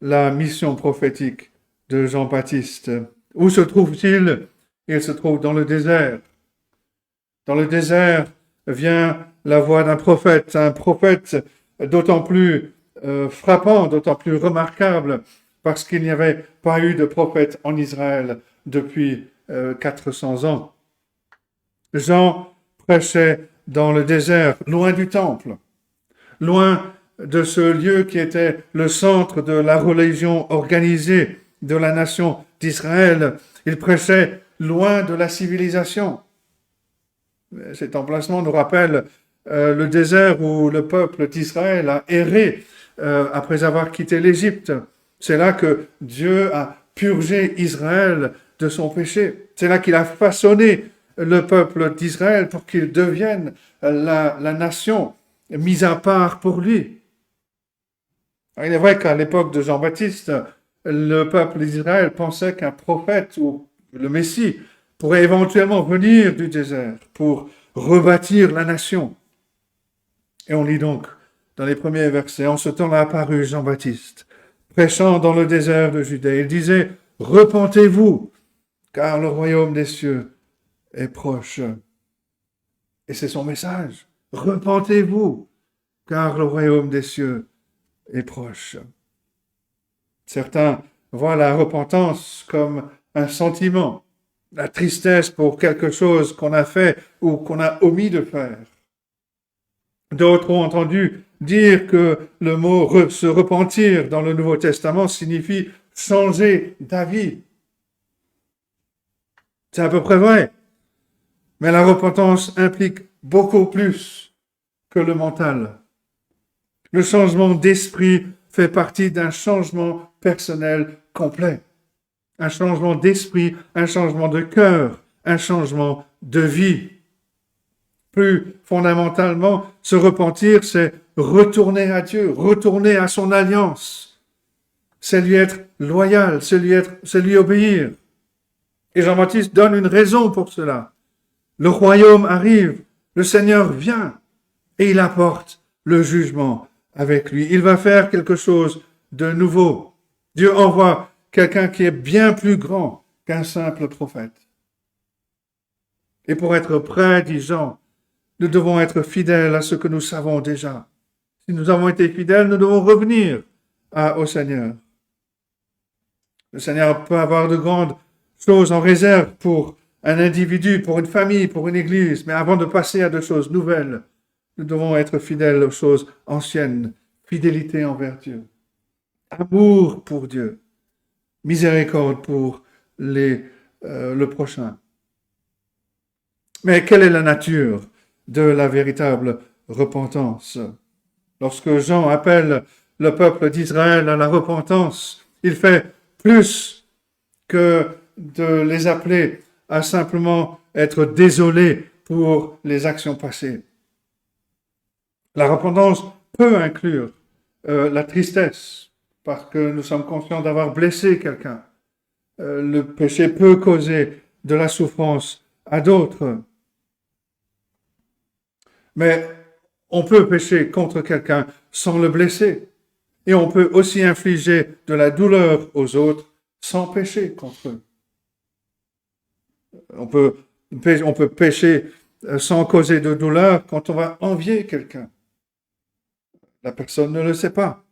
[SPEAKER 2] la mission prophétique de Jean-Baptiste. Où se trouve-t-il? Il se trouve dans le désert. Dans le désert vient la voix d'un prophète, un prophète d'autant plus frappant, d'autant plus remarquable, parce qu'il n'y avait pas eu de prophète en Israël depuis 400 ans. Jean prêchait dans le désert, loin du temple, loin de ce lieu qui était le centre de la religion organisée de la nation d'Israël. Il prêchait loin de la civilisation. Cet emplacement nous rappelle le désert où le peuple d'Israël a erré après avoir quitté l'Égypte. C'est là que Dieu a purgé Israël de son péché. C'est là qu'il a façonné le peuple d'Israël pour qu'il devienne la nation mise à part pour lui. Il est vrai qu'à l'époque de Jean-Baptiste, le peuple d'Israël pensait qu'un prophète ou le Messie pourrait éventuellement venir du désert pour rebâtir la nation. Et on lit donc dans les premiers versets, en ce temps-là apparut Jean-Baptiste, prêchant dans le désert de Judée. Il disait, repentez-vous, car le royaume des cieux est proche. Et c'est son message. Repentez-vous, car le royaume des cieux est proche. Certains voient la repentance comme un sentiment, la tristesse pour quelque chose qu'on a fait ou qu'on a omis de faire. D'autres ont entendu dire que le mot se repentir dans le Nouveau Testament signifie changer d'avis. C'est à peu près vrai. Mais la repentance implique beaucoup plus que le mental. Le changement d'esprit fait partie d'un changement personnel complet. Un changement d'esprit, un changement de cœur, un changement de vie. Plus fondamentalement, se repentir, c'est retourner à Dieu, retourner à son alliance. C'est lui être loyal, c'est lui obéir. Et Jean-Baptiste donne une raison pour cela. Le royaume arrive, le Seigneur vient et il apporte le jugement avec lui. Il va faire quelque chose de nouveau. Dieu envoie quelqu'un qui est bien plus grand qu'un simple prophète. Et pour être prêt, dit Jean, nous devons être fidèles à ce que nous savons déjà. Si nous avons été fidèles, nous devons revenir au Seigneur. Le Seigneur peut avoir de grandes choses en réserve pour un individu, pour une famille, pour une église, mais avant de passer à de choses nouvelles, nous devons être fidèles aux choses anciennes, fidélité envers Dieu, amour pour Dieu, miséricorde pour le prochain. Mais quelle est la nature de la véritable repentance? Lorsque Jean appelle le peuple d'Israël à la repentance, il fait plus que de les appeler à simplement être désolés pour les actions passées. La repentance peut inclure la tristesse, parce que nous sommes conscients d'avoir blessé quelqu'un. Le péché peut causer de la souffrance à d'autres. Mais on peut pécher contre quelqu'un sans le blesser. Et on peut aussi infliger de la douleur aux autres sans pécher contre eux. On peut pécher sans causer de douleur quand on va envier quelqu'un. La personne ne le sait pas.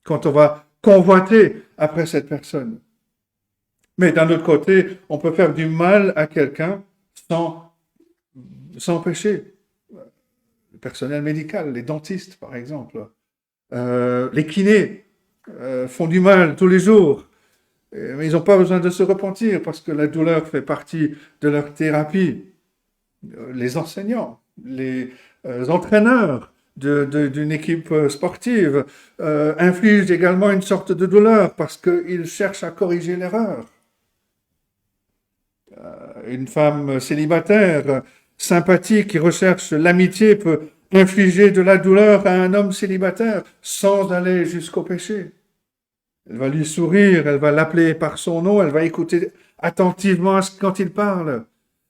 [SPEAKER 2] Quand on va convoiter après cette personne. Mais d'un autre côté, on peut faire du mal à quelqu'un sans péché. Le personnel médical, les dentistes par exemple, les kinés font du mal tous les jours. Mais ils n'ont pas besoin de se repentir parce que la douleur fait partie de leur thérapie. Les enseignants, les entraîneurs d'une équipe sportive infligent également une sorte de douleur parce qu'ils cherchent à corriger l'erreur. Une femme célibataire, sympathique, qui recherche l'amitié peut infliger de la douleur à un homme célibataire sans aller jusqu'au péché. Elle va lui sourire, elle va l'appeler par son nom, elle va écouter attentivement quand il parle.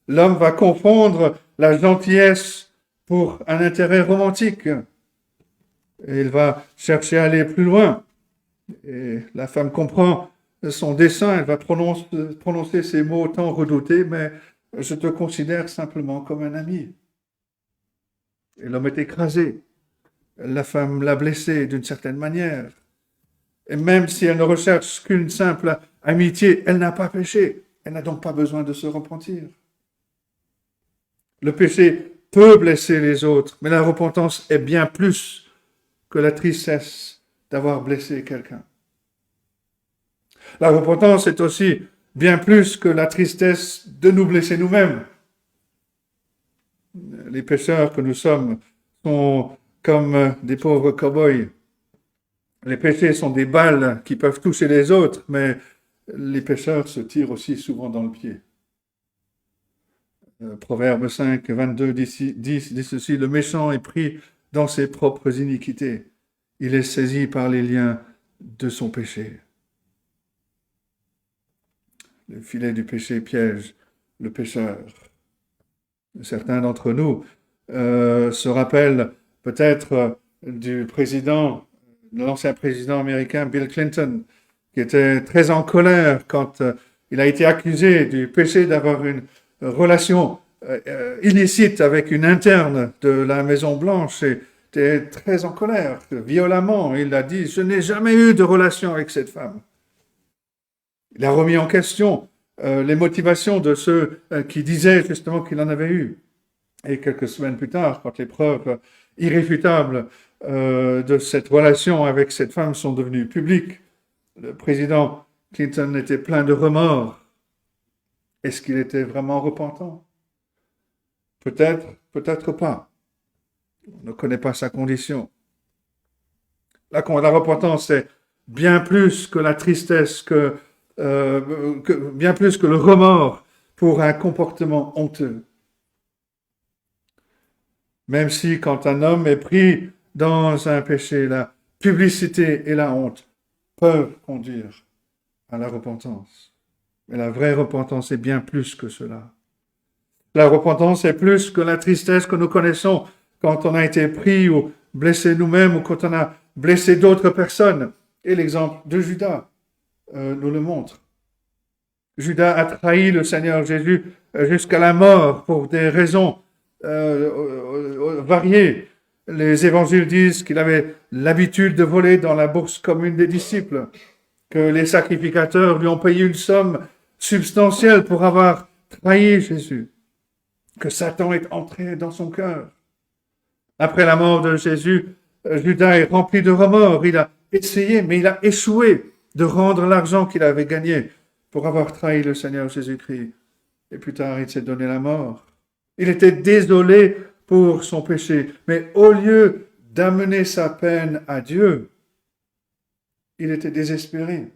[SPEAKER 2] L'homme va confondre la gentillesse pour un intérêt romantique. Et il va chercher à aller plus loin. Et la femme comprend son dessein, elle va prononcer ces mots tant redoutés, mais je te considère simplement comme un ami. Et l'homme est écrasé. La femme l'a blessé d'une certaine manière. Et même si elle ne recherche qu'une simple amitié, elle n'a pas péché. Elle n'a donc pas besoin de se repentir. Le péché peut blesser les autres, mais la repentance est bien plus que la tristesse d'avoir blessé quelqu'un. La repentance est aussi bien plus que la tristesse de nous blesser nous-mêmes. Les pécheurs que nous sommes sont comme des pauvres cow-boys. Les péchés sont des balles qui peuvent toucher les autres, mais les pécheurs se tirent aussi souvent dans le pied. Proverbe 5, 22 dit ceci, le méchant est pris dans ses propres iniquités. Il est saisi par les liens de son péché. Le filet du péché piège le pécheur. Certains d'entre nous se rappellent peut-être du président, de l'ancien président américain Bill Clinton, qui était très en colère quand il a été accusé du péché d'avoir une relation illicite avec une interne de la Maison-Blanche et était très en colère, violemment. Il a dit « Je n'ai jamais eu de relation avec cette femme ». Il a remis en question les motivations de ceux qui disaient justement qu'il en avait eu. Et quelques semaines plus tard, quand les preuves irréfutables de cette relation avec cette femme sont devenues publiques, le président Clinton était plein de remords. Est-ce qu'il était vraiment repentant? Peut-être, peut-être pas. On ne connaît pas sa condition. La repentance, c'est bien plus que la tristesse, bien plus que le remords pour un comportement honteux. Même si quand un homme est pris dans un péché, la publicité et la honte peuvent conduire à la repentance. Mais la vraie repentance est bien plus que cela. La repentance est plus que la tristesse que nous connaissons quand on a été pris ou blessé nous-mêmes ou quand on a blessé d'autres personnes. Et l'exemple de Judas nous le montre. Judas a trahi le Seigneur Jésus jusqu'à la mort pour des raisons variées. Les évangiles disent qu'il avait l'habitude de voler dans la bourse commune des disciples, que les sacrificateurs lui ont payé une somme substantielle pour avoir trahi Jésus, que Satan est entré dans son cœur. Après la mort de Jésus, Judas est rempli de remords. Il a essayé, mais il a échoué de rendre l'argent qu'il avait gagné pour avoir trahi le Seigneur Jésus-Christ. Et plus tard, il s'est donné la mort. Il était désolé pour son péché, mais au lieu d'amener sa peine à Dieu, il était désespéré.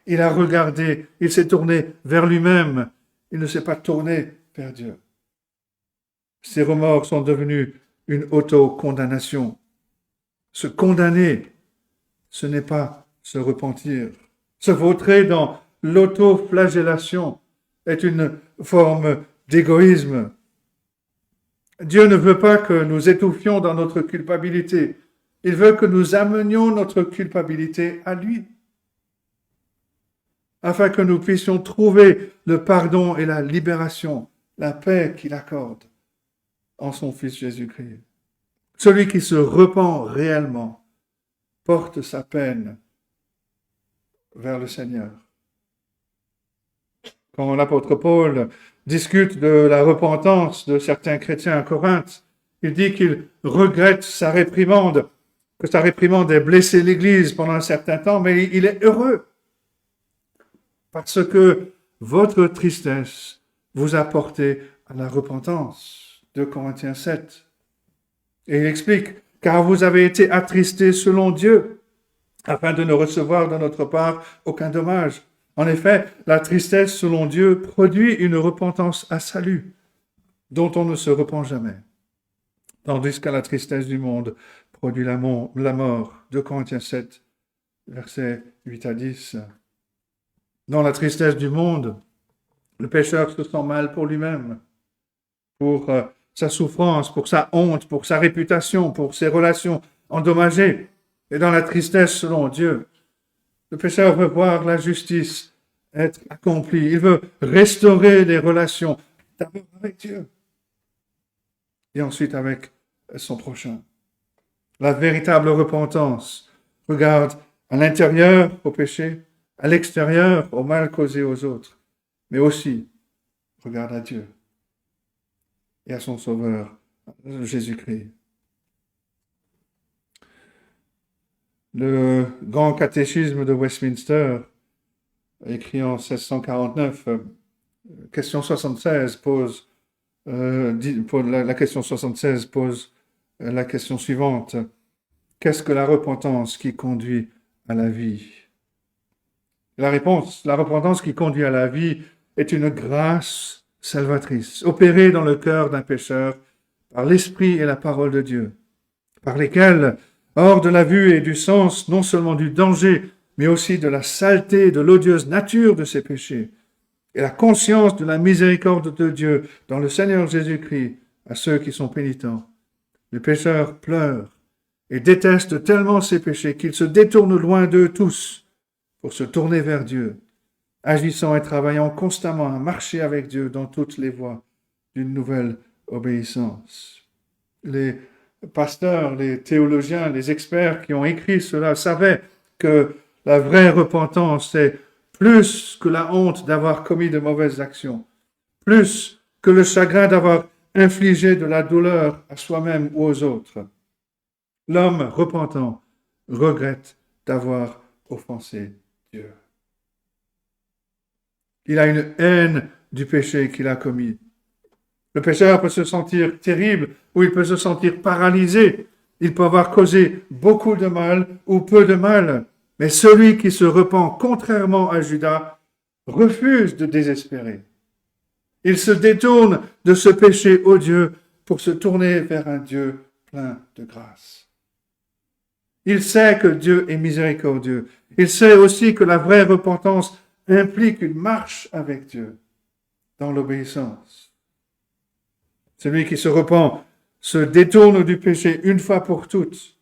[SPEAKER 2] Il a regardé, il s'est tourné vers lui-même. Il ne s'est pas tourné vers Dieu. Ses remords sont devenus une auto-condamnation. Se condamner, ce n'est pas se repentir. Se vautrer dans l'auto-flagellation est une forme d'égoïsme. Dieu ne veut pas que nous étouffions dans notre culpabilité. Il veut que nous amenions notre culpabilité à lui, afin que nous puissions trouver le pardon et la libération, la paix qu'il accorde en son Fils Jésus-Christ. Celui qui se repent réellement porte sa peine vers le Seigneur. Quand l'apôtre Paul discute de la repentance de certains chrétiens à Corinthe, il dit qu'il regrette sa réprimande, que sa réprimande ait blessé l'Église pendant un certain temps, mais il est heureux parce que votre tristesse vous a porté à la repentance. 2 Corinthiens 7. Et il explique, car vous avez été attristés selon Dieu, afin de ne recevoir de notre part aucun dommage. En effet, la tristesse selon Dieu produit une repentance à salut, dont on ne se repent jamais. Tandis qu'à la tristesse du monde produit la mort. 2 Corinthiens 7, versets 8 à 10. Dans la tristesse du monde, le pécheur se sent mal pour lui-même, pour sa souffrance, pour sa honte, pour sa réputation, pour ses relations endommagées. Et dans la tristesse selon Dieu, le pécheur veut voir la justice être accomplie. Il veut restaurer les relations, d'abord avec Dieu et ensuite avec son prochain. La véritable repentance regarde à l'intérieur au péché, à l'extérieur au mal causé aux autres, mais aussi regarde à Dieu et à son Sauveur, Jésus-Christ. Le grand catéchisme de Westminster, écrit en 1649, question 76 pose, la question 76 pose la question suivante. Qu'est-ce que la repentance qui conduit à la vie? La réponse, la repentance qui conduit à la vie est une grâce salvatrice, opérée dans le cœur d'un pécheur par l'Esprit et la parole de Dieu, par lesquelles, hors de la vue et du sens, non seulement du danger, mais aussi de la saleté et de l'odieuse nature de ses péchés, et la conscience de la miséricorde de Dieu dans le Seigneur Jésus-Christ à ceux qui sont pénitents, Les pécheurs pleurent et détestent tellement ces péchés qu'ils se détournent loin d'eux tous pour se tourner vers Dieu, agissant et travaillant constamment à marcher avec Dieu dans toutes les voies d'une nouvelle obéissance. Les pasteurs, les théologiens, les experts qui ont écrit cela savaient que la vraie repentance, c'est plus que la honte d'avoir commis de mauvaises actions, plus que le chagrin d'avoir infligé de la douleur à soi-même ou aux autres. L'homme repentant regrette d'avoir offensé Dieu. Il a une haine du péché qu'il a commis. Le pécheur peut se sentir terrible ou il peut se sentir paralysé. Il peut avoir causé beaucoup de mal ou peu de mal. Mais celui qui se repent, contrairement à Judas, refuse de désespérer. Il se détourne de ce péché odieux pour se tourner vers un Dieu plein de grâce. Il sait que Dieu est miséricordieux. Il sait aussi que la vraie repentance implique une marche avec Dieu dans l'obéissance. Celui qui se repent se détourne du péché une fois pour toutes,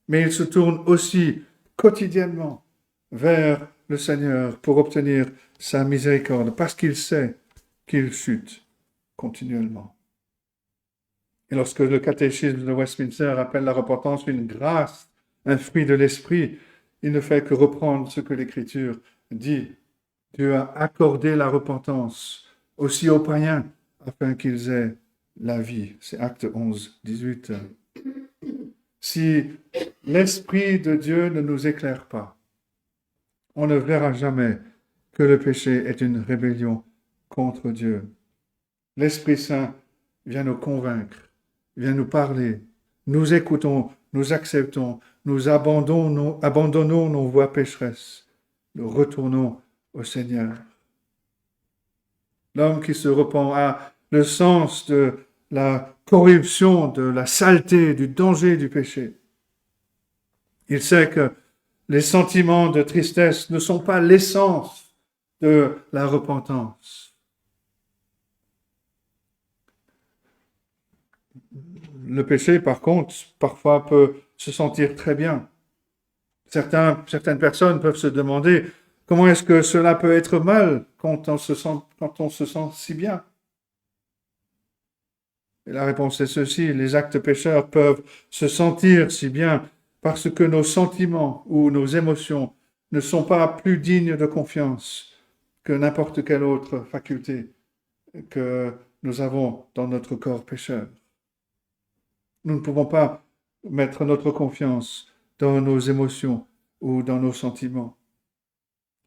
[SPEAKER 2] mais il se tourne aussi quotidiennement vers le Seigneur pour obtenir sa miséricorde, parce qu'il sait qu'il chute continuellement. Et lorsque le catéchisme de Westminster appelle la repentance une grâce, un fruit de l'esprit, il ne fait que reprendre ce que l'Écriture dit. Dieu a accordé la repentance aussi aux païens afin qu'ils aient la vie. C'est Acte 11, 18. Si l'Esprit de Dieu ne nous éclaire pas, on ne verra jamais que le péché est une rébellion contre Dieu. L'Esprit Saint vient nous convaincre, vient nous parler. Nous écoutons, nous acceptons, nous abandonnons nos voies pécheresses. Nous retournons au Seigneur. L'homme qui se repent a le sens de la corruption, de la saleté, du danger du péché. Il sait que les sentiments de tristesse ne sont pas l'essence de la repentance. Le péché, par contre, parfois peut se sentir très bien. Certaines personnes peuvent se demander comment est-ce que cela peut être mal quand on se sent si bien. Et la réponse est ceci, les actes pécheurs peuvent se sentir si bien parce que nos sentiments ou nos émotions ne sont pas plus dignes de confiance que n'importe quelle autre faculté que nous avons dans notre corps pécheur. Nous ne pouvons pas mettre notre confiance dans nos émotions ou dans nos sentiments.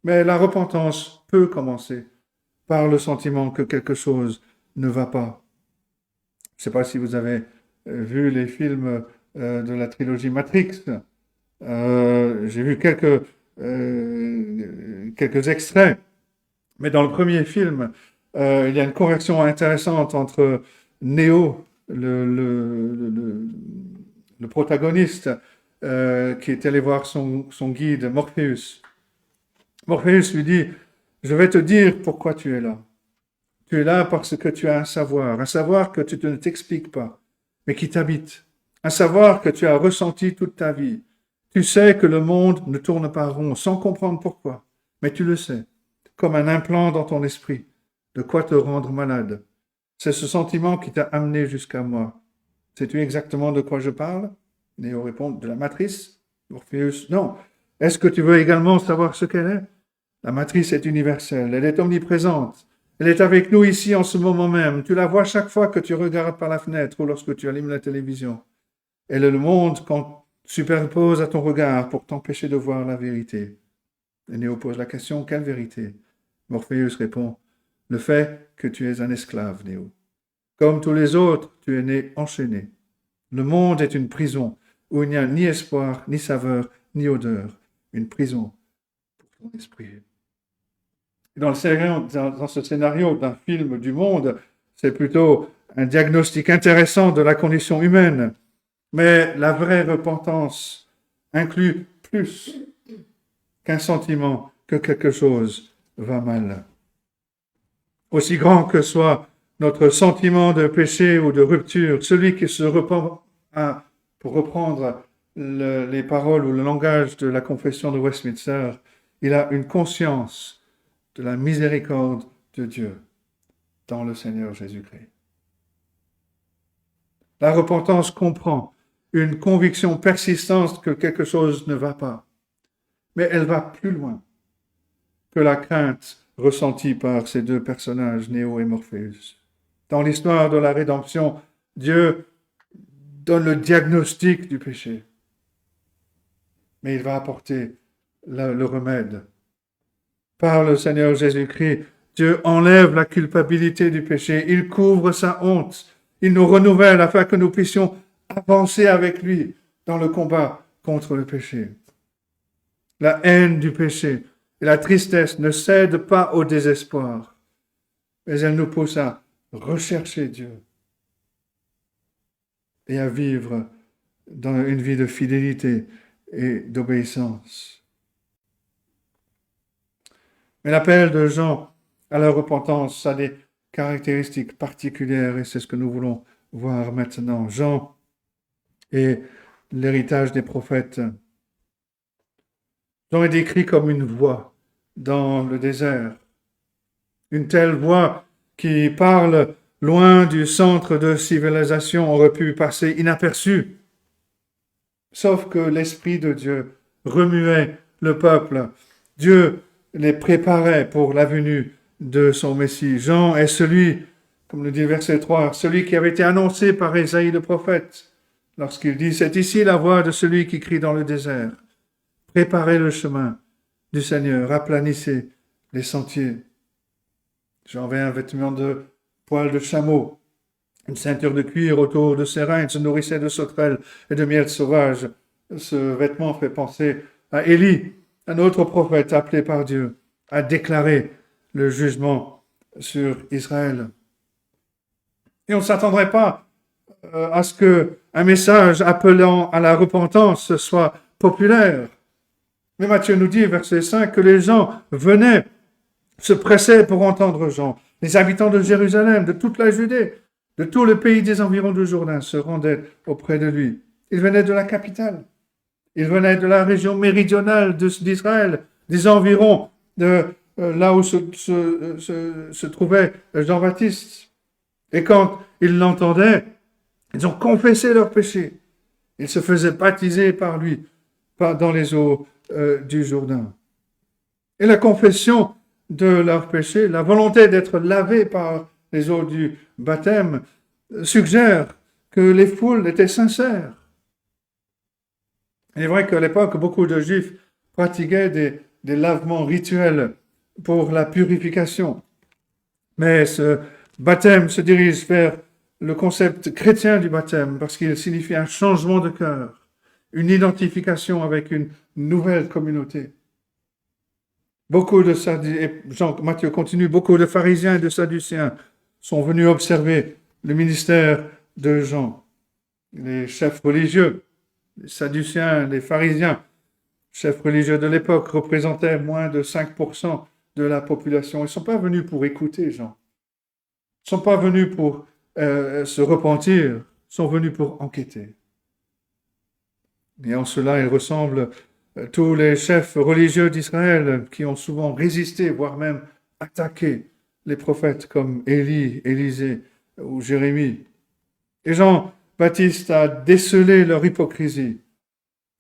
[SPEAKER 2] Mais la repentance peut commencer par le sentiment que quelque chose ne va pas. Je ne sais pas si vous avez vu les films de la trilogie Matrix. J'ai vu quelques extraits. Mais dans le premier film, il y a une conversion intéressante entre Neo, le protagoniste, qui est allé voir son guide, Morpheus. Morpheus lui dit, je vais te dire pourquoi tu es là. Tu es là parce que tu as un savoir que tu ne t'expliques pas, mais qui t'habite, un savoir que tu as ressenti toute ta vie. Tu sais que le monde ne tourne pas rond sans comprendre pourquoi, mais tu le sais, comme un implant dans ton esprit, de quoi te rendre malade. C'est ce sentiment qui t'a amené jusqu'à moi. Sais-tu exactement de quoi je parle? Néo répond, de la matrice. Morpheus, non. Est-ce que tu veux également savoir ce qu'elle est? La matrice est universelle, elle est omniprésente. Elle est avec nous ici en ce moment même. Tu la vois chaque fois que tu regardes par la fenêtre ou lorsque tu allumes la télévision. Elle est le monde qu'on superpose à ton regard pour t'empêcher de voir la vérité. Et Néo pose la question, quelle vérité? Morpheus répond, le fait que tu es un esclave, Néo. Comme tous les autres, tu es né enchaîné. Le monde est une prison où il n'y a ni espoir, ni saveur, ni odeur. Une prison pour ton esprit. Dans ce scénario d'un film du monde, c'est plutôt un diagnostic intéressant de la condition humaine. Mais la vraie repentance inclut plus qu'un sentiment que quelque chose va mal. Aussi grand que soit notre sentiment de péché ou de rupture, celui qui se repent a, pour reprendre les paroles ou le langage de la confession de Westminster, il a une conscience de la miséricorde de Dieu dans le Seigneur Jésus-Christ. La repentance comprend une conviction persistante que quelque chose ne va pas, mais elle va plus loin que la crainte ressentie par ces deux personnages, Néo et Morpheus. Dans l'histoire de la rédemption, Dieu donne le diagnostic du péché, mais il va apporter le remède. Par le Seigneur Jésus-Christ, Dieu enlève la culpabilité du péché, il couvre sa honte, il nous renouvelle afin que nous puissions avancer avec lui dans le combat contre le péché. La haine du péché et la tristesse ne cèdent pas au désespoir, mais elles nous poussent à rechercher Dieu et à vivre dans une vie de fidélité et d'obéissance. Mais l'appel de Jean à la repentance a des caractéristiques particulières et c'est ce que nous voulons voir maintenant. Jean est l'héritage des prophètes. Jean est décrit comme une voix dans le désert. Une telle voix qui parle loin du centre de civilisation aurait pu passer inaperçue. Sauf que l'Esprit de Dieu remuait le peuple. Dieu les préparait pour la venue de son Messie. Jean est celui, comme le dit verset 3, celui qui avait été annoncé par Ésaïe le prophète, lorsqu'il dit « C'est ici la voix de celui qui crie dans le désert. Préparez le chemin du Seigneur, aplanissez les sentiers. » Jean avait un vêtement de poil de chameau, une ceinture de cuir autour de ses reins, il se nourrissait de sauterelles et de miel sauvage. Ce vêtement fait penser à Élie, un autre prophète appelé par Dieu à déclarer le jugement sur Israël. Et on ne s'attendrait pas à ce qu'un message appelant à la repentance soit populaire. Mais Matthieu nous dit, verset 5, que les gens venaient, se pressaient pour entendre Jean. Les habitants de Jérusalem, de toute la Judée, de tout le pays des environs du Jourdain se rendaient auprès de lui. Ils venaient de la capitale. Ils venaient de la région méridionale d'Israël, des environs de là où se trouvait Jean-Baptiste. Et quand ils l'entendaient, ils ont confessé leurs péchés. Ils se faisaient baptiser par lui, dans les eaux du Jourdain. Et la confession de leurs péchés, la volonté d'être lavés par les eaux du baptême, suggère que les foules étaient sincères. Il est vrai qu'à l'époque, beaucoup de Juifs pratiquaient des lavements rituels pour la purification. Mais ce baptême se dirige vers le concept chrétien du baptême parce qu'il signifie un changement de cœur, une identification avec une nouvelle communauté. Matthieu continue, beaucoup de pharisiens et de sadducéens sont venus observer le ministère de Jean. Les chefs religieux, les sadducéens, les pharisiens, chefs religieux de l'époque, représentaient moins de 5% de la population. Ils ne sont pas venus pour écouter Jean. Ils ne sont pas venus pour se repentir. Ils sont venus pour enquêter. Et en cela, ils ressemblent tous les chefs religieux d'Israël qui ont souvent résisté, voire même attaqué les prophètes comme Élie, Élisée ou Jérémie. Et Jean-Baptiste a décelé leur hypocrisie.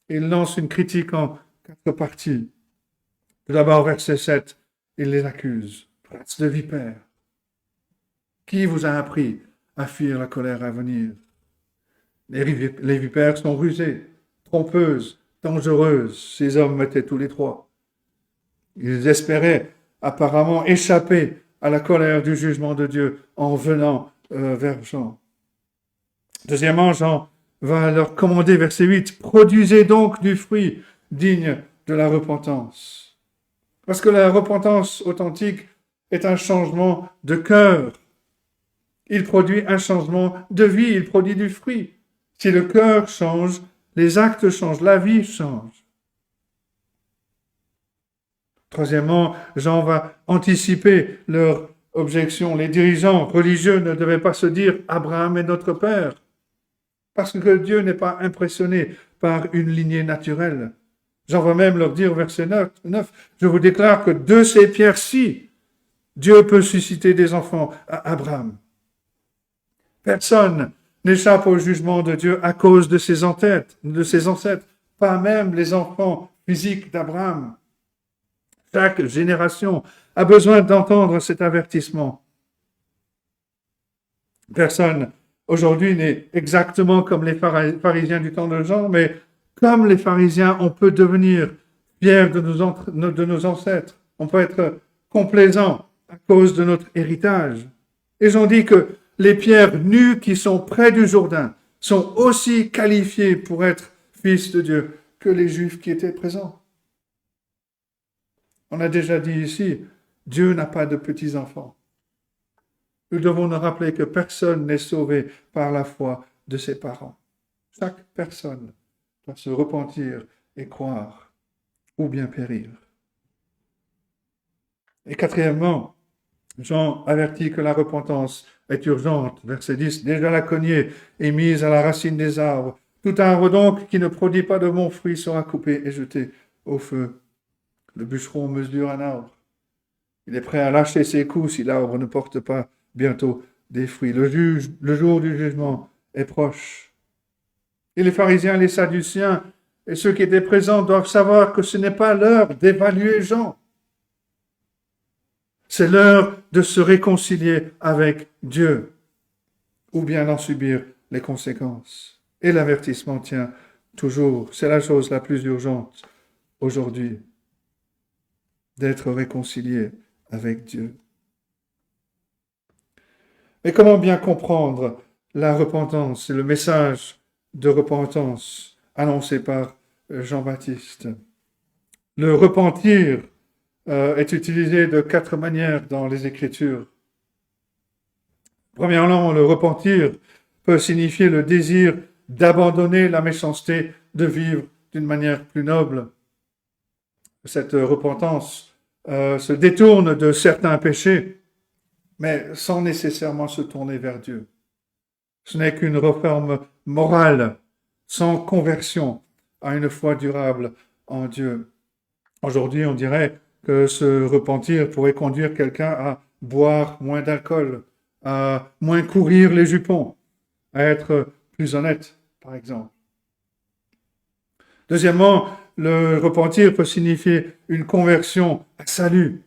[SPEAKER 2] Il lance une critique en 4 parties. Tout d'abord, verset 7, il les accuse. Race de vipères. Qui vous a appris à fuir la colère à venir? Les vipères sont rusées, trompeuses, dangereuses. Ces hommes étaient tous les 3. Ils espéraient apparemment échapper à la colère du jugement de Dieu en venant vers Jean. Deuxièmement, Jean va leur commander, verset 8, « Produisez donc du fruit digne de la repentance. » Parce que la repentance authentique est un changement de cœur. Il produit un changement de vie, il produit du fruit. Si le cœur change, les actes changent, la vie change. Troisièmement, Jean va anticiper leur objection. Les dirigeants religieux ne devaient pas se dire « Abraham est notre père ». Parce que Dieu n'est pas impressionné par une lignée naturelle. J'en vais même leur dire au verset 9, je vous déclare que de ces pierres-ci, Dieu peut susciter des enfants à Abraham. Personne n'échappe au jugement de Dieu à cause de ses ancêtres, pas même les enfants physiques d'Abraham. Chaque génération a besoin d'entendre cet avertissement. Personne aujourd'hui n'est exactement comme les pharisiens du temps de Jean, mais comme les pharisiens, on peut devenir fiers de nos ancêtres. On peut être complaisant à cause de notre héritage. Et j'en dis que les pierres nues qui sont près du Jourdain sont aussi qualifiées pour être fils de Dieu que les Juifs qui étaient présents. On a déjà dit ici, Dieu n'a pas de petits-enfants. Nous devons nous rappeler que personne n'est sauvé par la foi de ses parents. Chaque personne doit se repentir et croire, ou bien périr. Et quatrièmement, Jean avertit que la repentance est urgente. Verset 10, déjà la cognée est mise à la racine des arbres. Tout arbre donc qui ne produit pas de bons fruits sera coupé et jeté au feu. Le bûcheron mesure un arbre. Il est prêt à lâcher ses coups si l'arbre ne porte pas bientôt des fruits. Le jour du jugement est proche. Et les pharisiens, les sadduciens et ceux qui étaient présents doivent savoir que ce n'est pas l'heure d'évaluer Jean. C'est l'heure de se réconcilier avec Dieu ou bien d'en subir les conséquences. Et l'avertissement tient toujours. C'est la chose la plus urgente aujourd'hui, d'être réconcilié avec Dieu. Mais comment bien comprendre la repentance et le message de repentance annoncé par Jean-Baptiste? Le repentir est utilisé de 4 manières dans les Écritures. Premièrement, le repentir peut signifier le désir d'abandonner la méchanceté, de vivre d'une manière plus noble. Cette repentance se détourne de certains péchés, mais sans nécessairement se tourner vers Dieu. Ce n'est qu'une réforme morale, sans conversion à une foi durable en Dieu. Aujourd'hui, on dirait que se repentir pourrait conduire quelqu'un à boire moins d'alcool, à moins courir les jupons, à être plus honnête, par exemple. Deuxièmement, le repentir peut signifier une conversion à salut,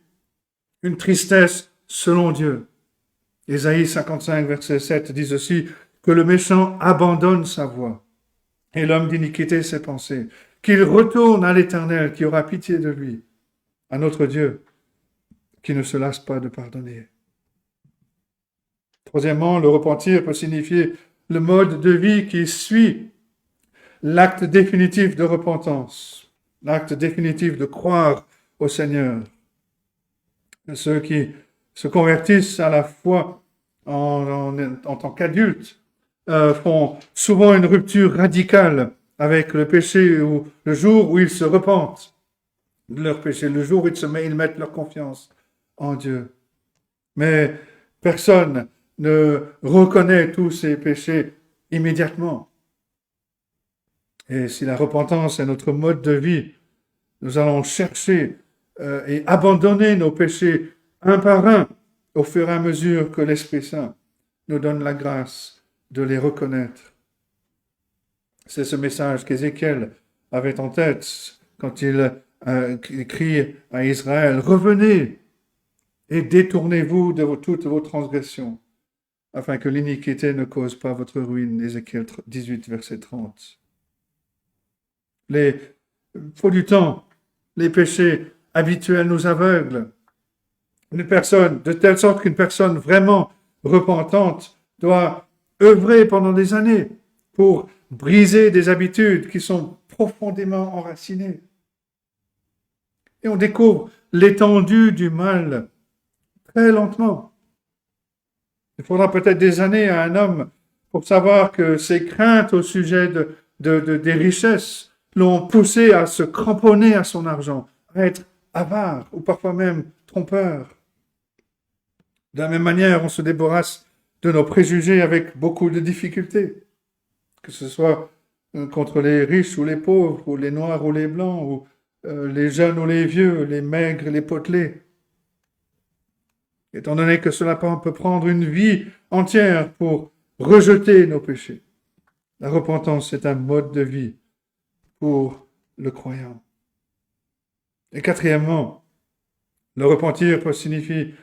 [SPEAKER 2] une tristesse selon Dieu. Ésaïe 55, verset 7 dit aussi que le méchant abandonne sa voie et l'homme d'iniquité ses pensées, qu'il retourne à l'Éternel qui aura pitié de lui, à notre Dieu qui ne se lasse pas de pardonner. Troisièmement, le repentir peut signifier le mode de vie qui suit l'acte définitif de repentance, l'acte définitif de croire au Seigneur. Ceux qui se convertissent à la foi en tant qu'adultes font souvent une rupture radicale avec le péché ou le jour où ils se repentent de leur péché, le jour où ils mettent leur confiance en Dieu. Mais personne ne reconnaît tous ces péchés immédiatement. Et si la repentance est notre mode de vie, nous allons chercher et abandonner nos péchés un par un au fur et à mesure que l'Esprit Saint nous donne la grâce de les reconnaître. C'est ce message qu'Ézéchiel avait en tête quand il crie à Israël, « Revenez et détournez-vous de toutes vos transgressions, afin que l'iniquité ne cause pas votre ruine. » Ézéchiel 18, verset 30. Les faux du temps, les péchés habituels nous aveuglent. De telle sorte qu'une personne vraiment repentante doit œuvrer pendant des années pour briser des habitudes qui sont profondément enracinées. Et on découvre l'étendue du mal très lentement. Il faudra peut-être des années à un homme pour savoir que ses craintes au sujet des richesses l'ont poussé à se cramponner à son argent, à être avare ou parfois même trompeur. De la même manière, on se débarrasse de nos préjugés avec beaucoup de difficultés. que ce soit contre les riches ou les pauvres, ou les noirs ou les blancs, ou les jeunes ou les vieux, les maigres et les potelés. Étant donné que cela peut prendre une vie entière pour rejeter nos péchés. La repentance est un mode de vie pour le croyant. Et quatrièmement, le repentir peut signifier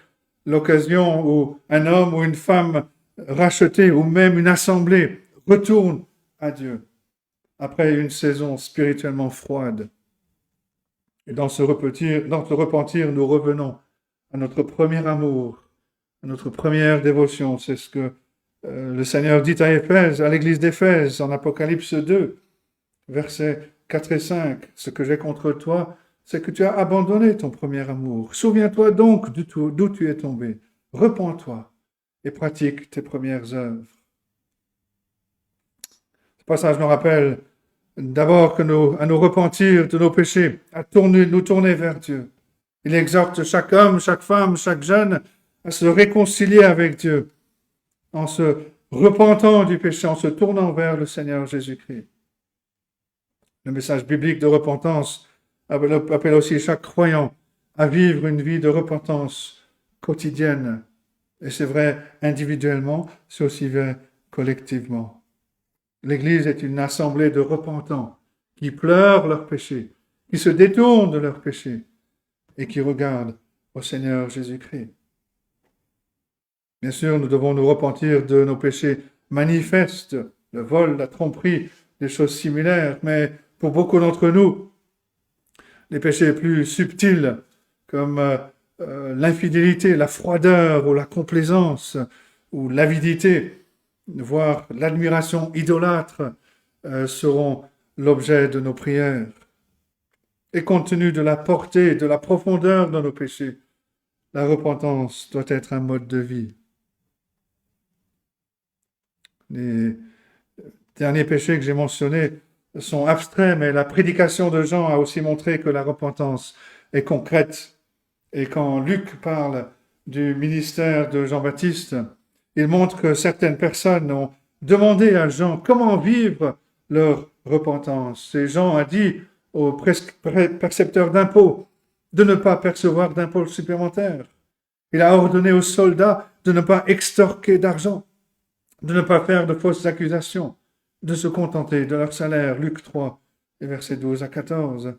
[SPEAKER 2] l'occasion où un homme ou une femme racheté ou même une assemblée retourne à Dieu après une saison spirituellement froide. Et dans ce repentir, nous revenons à notre premier amour, à notre première dévotion. C'est ce que le Seigneur dit à Éphèse, à l'église d'Éphèse, en Apocalypse 2, versets 4 et 5. Ce que j'ai contre toi, c'est que tu as abandonné ton premier amour. Souviens-toi donc d'où tu es tombé. Repens-toi et pratique tes premières œuvres. Ce passage nous rappelle d'abord à nous repentir de nos péchés, à nous tourner vers Dieu. Il exhorte chaque homme, chaque femme, chaque jeune à se réconcilier avec Dieu en se repentant du péché, en se tournant vers le Seigneur Jésus-Christ. Le message biblique de repentance appelle aussi chaque croyant à vivre une vie de repentance quotidienne. Et c'est vrai individuellement, c'est aussi vrai collectivement. L'Église est une assemblée de repentants qui pleurent leurs péchés, qui se détournent de leurs péchés et qui regardent au Seigneur Jésus-Christ. Bien sûr, nous devons nous repentir de nos péchés manifestes, le vol, la tromperie, des choses similaires, mais pour beaucoup d'entre nous, les péchés plus subtils comme l'infidélité, la froideur ou la complaisance ou l'avidité, voire l'admiration idolâtre seront l'objet de nos prières. Et compte tenu de la portée, de la profondeur de nos péchés, la repentance doit être un mode de vie. Les derniers péchés que j'ai mentionnés sont abstraits, mais la prédication de Jean a aussi montré que la repentance est concrète. Et quand Luc parle du ministère de Jean-Baptiste, il montre que certaines personnes ont demandé à Jean comment vivre leur repentance. Et Jean a dit aux percepteurs d'impôts de ne pas percevoir d'impôts supplémentaires. Il a ordonné aux soldats de ne pas extorquer d'argent, de ne pas faire de fausses accusations, de se contenter de leur salaire. Luc 3, versets 12 à 14.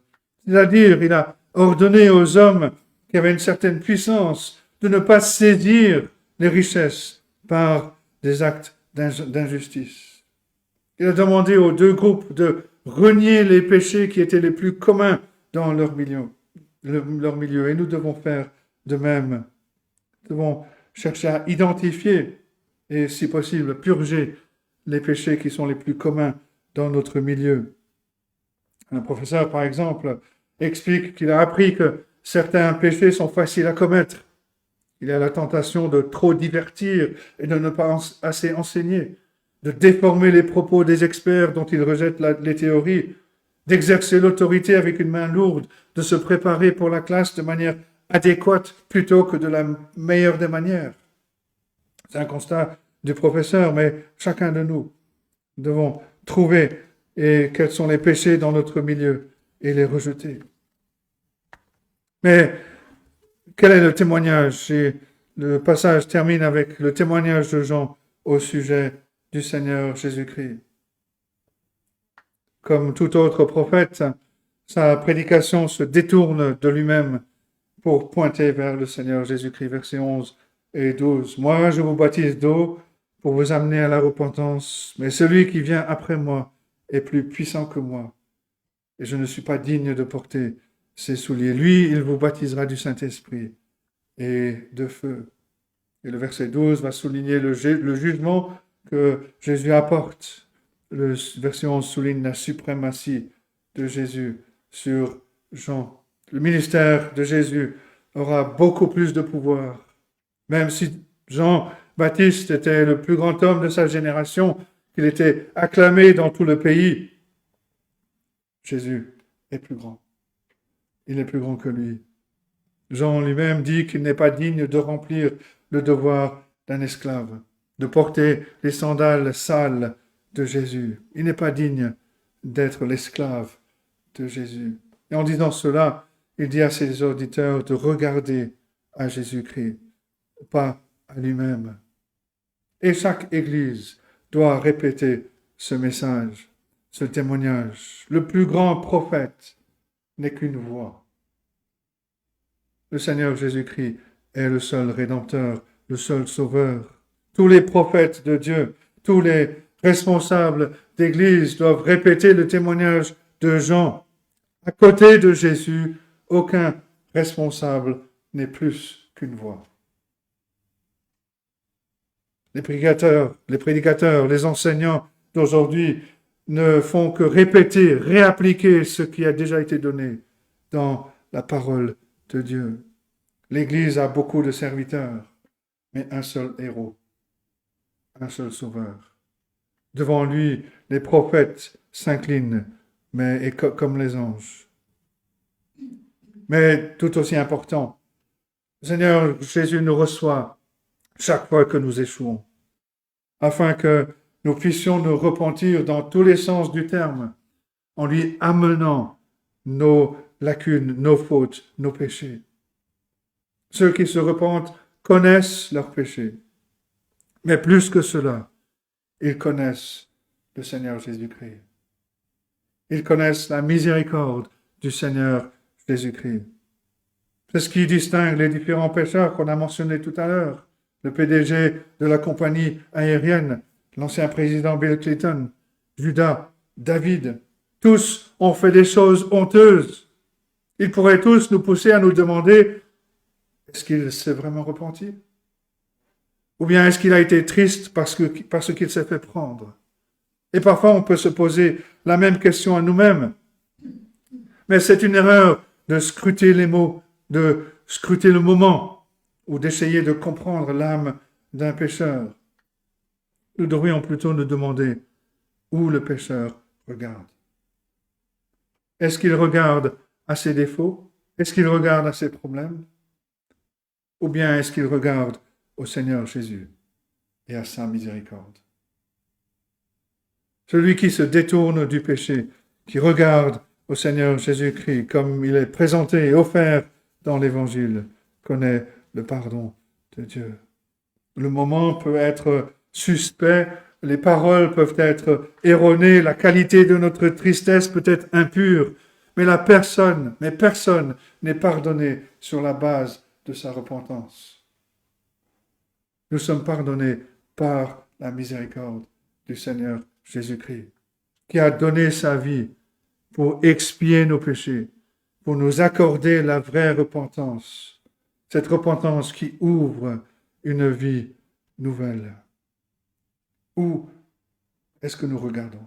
[SPEAKER 2] C'est-à-dire, il a ordonné aux hommes qui avaient une certaine puissance de ne pas saisir les richesses par des actes d'injustice. Il a demandé aux deux groupes de renier les péchés qui étaient les plus communs dans leur milieu. Et nous devons faire de même. Nous devons chercher à identifier et, si possible, purger les péchés qui sont les plus communs dans notre milieu. Un professeur, par exemple, explique qu'il a appris que certains péchés sont faciles à commettre. Il a la tentation de trop divertir et de ne pas assez enseigner, de déformer les propos des experts dont il rejette les théories, d'exercer l'autorité avec une main lourde, de se préparer pour la classe de manière adéquate plutôt que de la meilleure des manières. C'est un constat du professeur, mais chacun de nous devons trouver quels sont les péchés dans notre milieu et les rejeter. Mais quel est le témoignage? Et le passage termine avec le témoignage de Jean au sujet du Seigneur Jésus-Christ. Comme tout autre prophète, sa prédication se détourne de lui-même pour pointer vers le Seigneur Jésus-Christ, versets 11 et 12. « Moi, je vous baptise d'eau pour vous amener à la repentance, mais celui qui vient après moi est plus puissant que moi, et je ne suis pas digne de porter ses souliers. Lui, il vous baptisera du Saint-Esprit et de feu. » Et le verset 12 va souligner le jugement que Jésus apporte. Le verset 11 souligne la suprématie de Jésus sur Jean. Le ministère de Jésus aura beaucoup plus de pouvoir. Même si Jean-Baptiste était le plus grand homme de sa génération, qu'il était acclamé dans tout le pays, Jésus est plus grand. Il est plus grand que lui. Jean lui-même dit qu'il n'est pas digne de remplir le devoir d'un esclave, de porter les sandales sales de Jésus. Il n'est pas digne d'être l'esclave de Jésus. Et en disant cela, il dit à ses auditeurs de regarder à Jésus-Christ, pas à lui-même. Et chaque Église doit répéter ce message, ce témoignage. Le plus grand prophète n'est qu'une voix. Le Seigneur Jésus-Christ est le seul Rédempteur, le seul Sauveur. Tous les prophètes de Dieu, tous les responsables d'Église doivent répéter le témoignage de Jean. À côté de Jésus, aucun responsable n'est plus qu'une voix. Les prédicateurs, les enseignants d'aujourd'hui ne font que répéter, réappliquer ce qui a déjà été donné dans la parole de Dieu. L'Église a beaucoup de serviteurs, mais un seul héros, un seul sauveur. Devant lui, les prophètes s'inclinent, mais comme les anges. Mais tout aussi important, le Seigneur Jésus nous reçoit chaque fois que nous échouons, afin que nous puissions nous repentir dans tous les sens du terme, en lui amenant nos lacunes, nos fautes, nos péchés. Ceux qui se repentent connaissent leurs péchés, mais plus que cela, ils connaissent le Seigneur Jésus-Christ. Ils connaissent la miséricorde du Seigneur Jésus-Christ. C'est ce qui distingue les différents pécheurs qu'on a mentionnés tout à l'heure. Le PDG de la compagnie aérienne, l'ancien président Bill Clinton, Judas, David, tous ont fait des choses honteuses. Ils pourraient tous nous pousser à nous demander, est-ce qu'il s'est vraiment repenti? Ou bien est-ce qu'il a été triste parce qu'il s'est fait prendre? Et parfois on peut se poser la même question à nous-mêmes. Mais c'est une erreur de scruter les mots, de scruter le moment, ou d'essayer de comprendre l'âme d'un pécheur. Nous devrions plutôt nous demander où le pécheur regarde. Est-ce qu'il regarde à ses défauts? Est-ce qu'il regarde à ses problèmes? Ou bien est-ce qu'il regarde au Seigneur Jésus et à sa miséricorde? Celui qui se détourne du péché, qui regarde au Seigneur Jésus-Christ comme il est présenté et offert dans l'Évangile, connaît le pardon de Dieu. Le moment peut être suspect, les paroles peuvent être erronées, la qualité de notre tristesse peut être impure, mais personne n'est pardonné sur la base de sa repentance. Nous sommes pardonnés par la miséricorde du Seigneur Jésus-Christ, qui a donné sa vie pour expier nos péchés, pour nous accorder la vraie repentance, cette repentance qui ouvre une vie nouvelle. Où est-ce que nous regardons?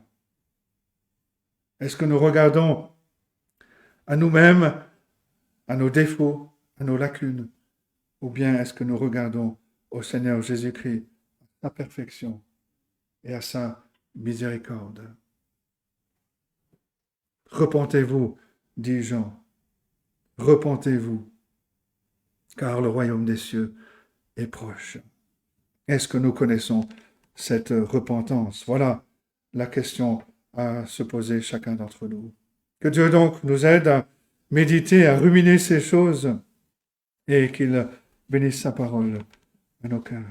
[SPEAKER 2] Est-ce que nous regardons à nous-mêmes, à nos défauts, à nos lacunes, ou bien est-ce que nous regardons au Seigneur Jésus-Christ, à sa perfection et à sa miséricorde? Repentez-vous, dit Jean, repentez-vous, car le royaume des cieux est proche. Est-ce que nous connaissons cette repentance? Voilà la question à se poser chacun d'entre nous. Que Dieu donc nous aide à méditer, à ruminer ces choses et qu'il bénisse sa parole à nos cœurs.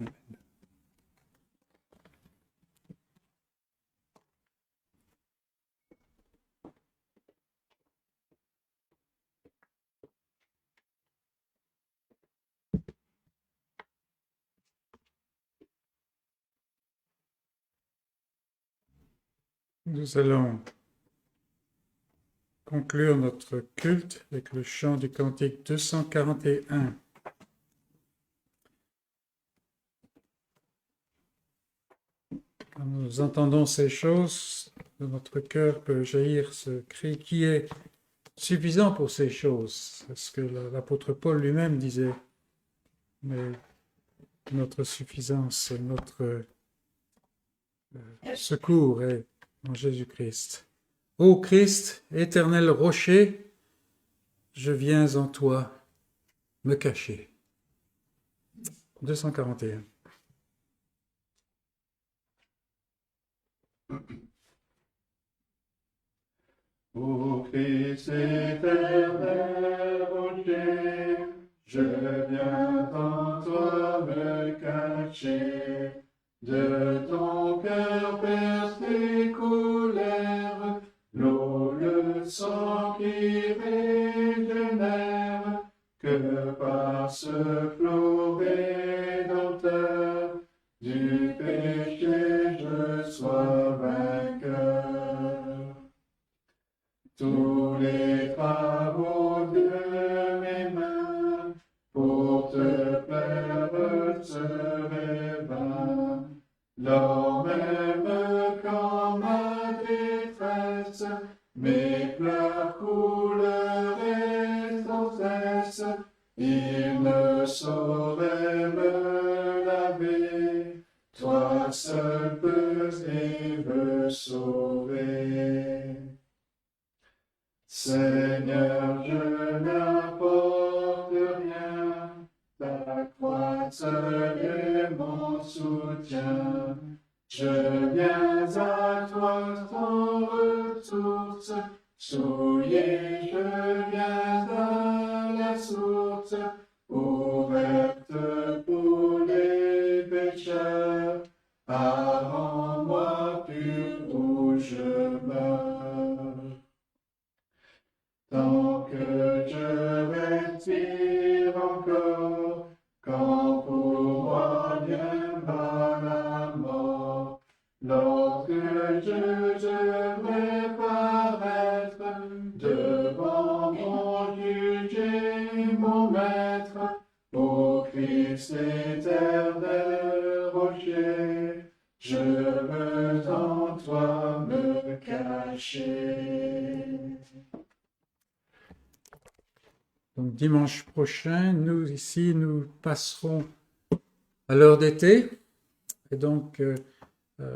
[SPEAKER 2] Amen.
[SPEAKER 1] Nous allons conclure notre culte avec le chant du cantique 241. Quand nous entendons ces choses, de notre cœur peut jaillir ce cri qui est suffisant pour ces choses. C'est ce que l'apôtre Paul lui-même disait. Mais notre suffisance, notre secours est en Jésus-Christ. Ô Christ, éternel rocher, je viens en toi me cacher. 241.
[SPEAKER 2] Christ éternel rocher, je viens en toi me cacher. De ton cœur perce tes colères, l'eau, le sang qui régénère, que par ce flot rédempteur, du péché je sois vainqueur. Tous les travaux de mes mains, pour te plaire seraient vains. Lors même quand ma détresse, mes pleurs couleraient sans cesse, il ne saurait me laver, toi seul peux et veux sauver. Seigneur, je n'apporte rien, ta croix seule est mon soutien. Je viens à toi sans ressource, souillé, je viens à la source, ouverte pour les pécheurs, ah, rends-moi pur où je meurs. Tant que je respire encore, quand pour moi viendra la mort, lorsque je devrais paraître devant mon juge et mon maître, ô Christ éternel rocher, je veux en toi me cacher.
[SPEAKER 1] Donc dimanche prochain, nous ici, nous passerons à l'heure d'été. Et donc,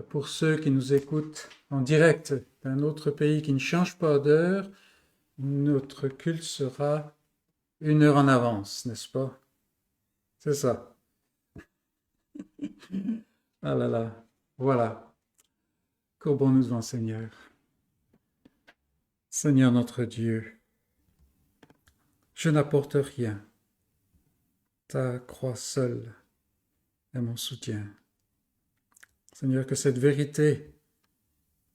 [SPEAKER 1] pour ceux qui nous écoutent en direct d'un autre pays qui ne change pas d'heure, notre culte sera 1 heure en avance, n'est-ce pas? C'est ça. Ah là là, voilà. Courbons-nous devant le Seigneur. Seigneur notre Dieu, je n'apporte rien. Ta croix seule est mon soutien. Seigneur, que cette vérité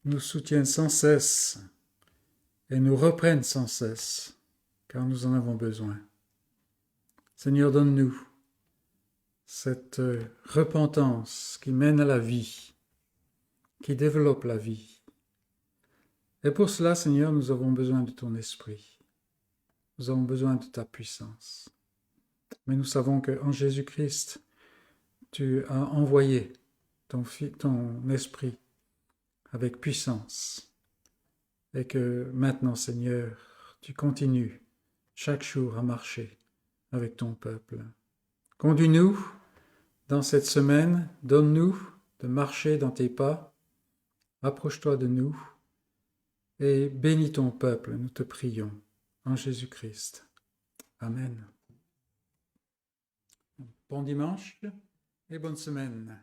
[SPEAKER 1] nous soutienne sans cesse et nous reprenne sans cesse, car nous en avons besoin. Seigneur, donne-nous cette repentance qui mène à la vie, qui développe la vie. Et pour cela, Seigneur, nous avons besoin de ton esprit. Nous avons besoin de ta puissance. Mais nous savons qu'en Jésus-Christ, tu as envoyé ton esprit avec puissance. Et que maintenant, Seigneur, tu continues chaque jour à marcher avec ton peuple. Conduis-nous dans cette semaine, donne-nous de marcher dans tes pas, approche-toi de nous et bénis ton peuple, nous te prions, en Jésus-Christ. Amen. Bon dimanche et bonne semaine.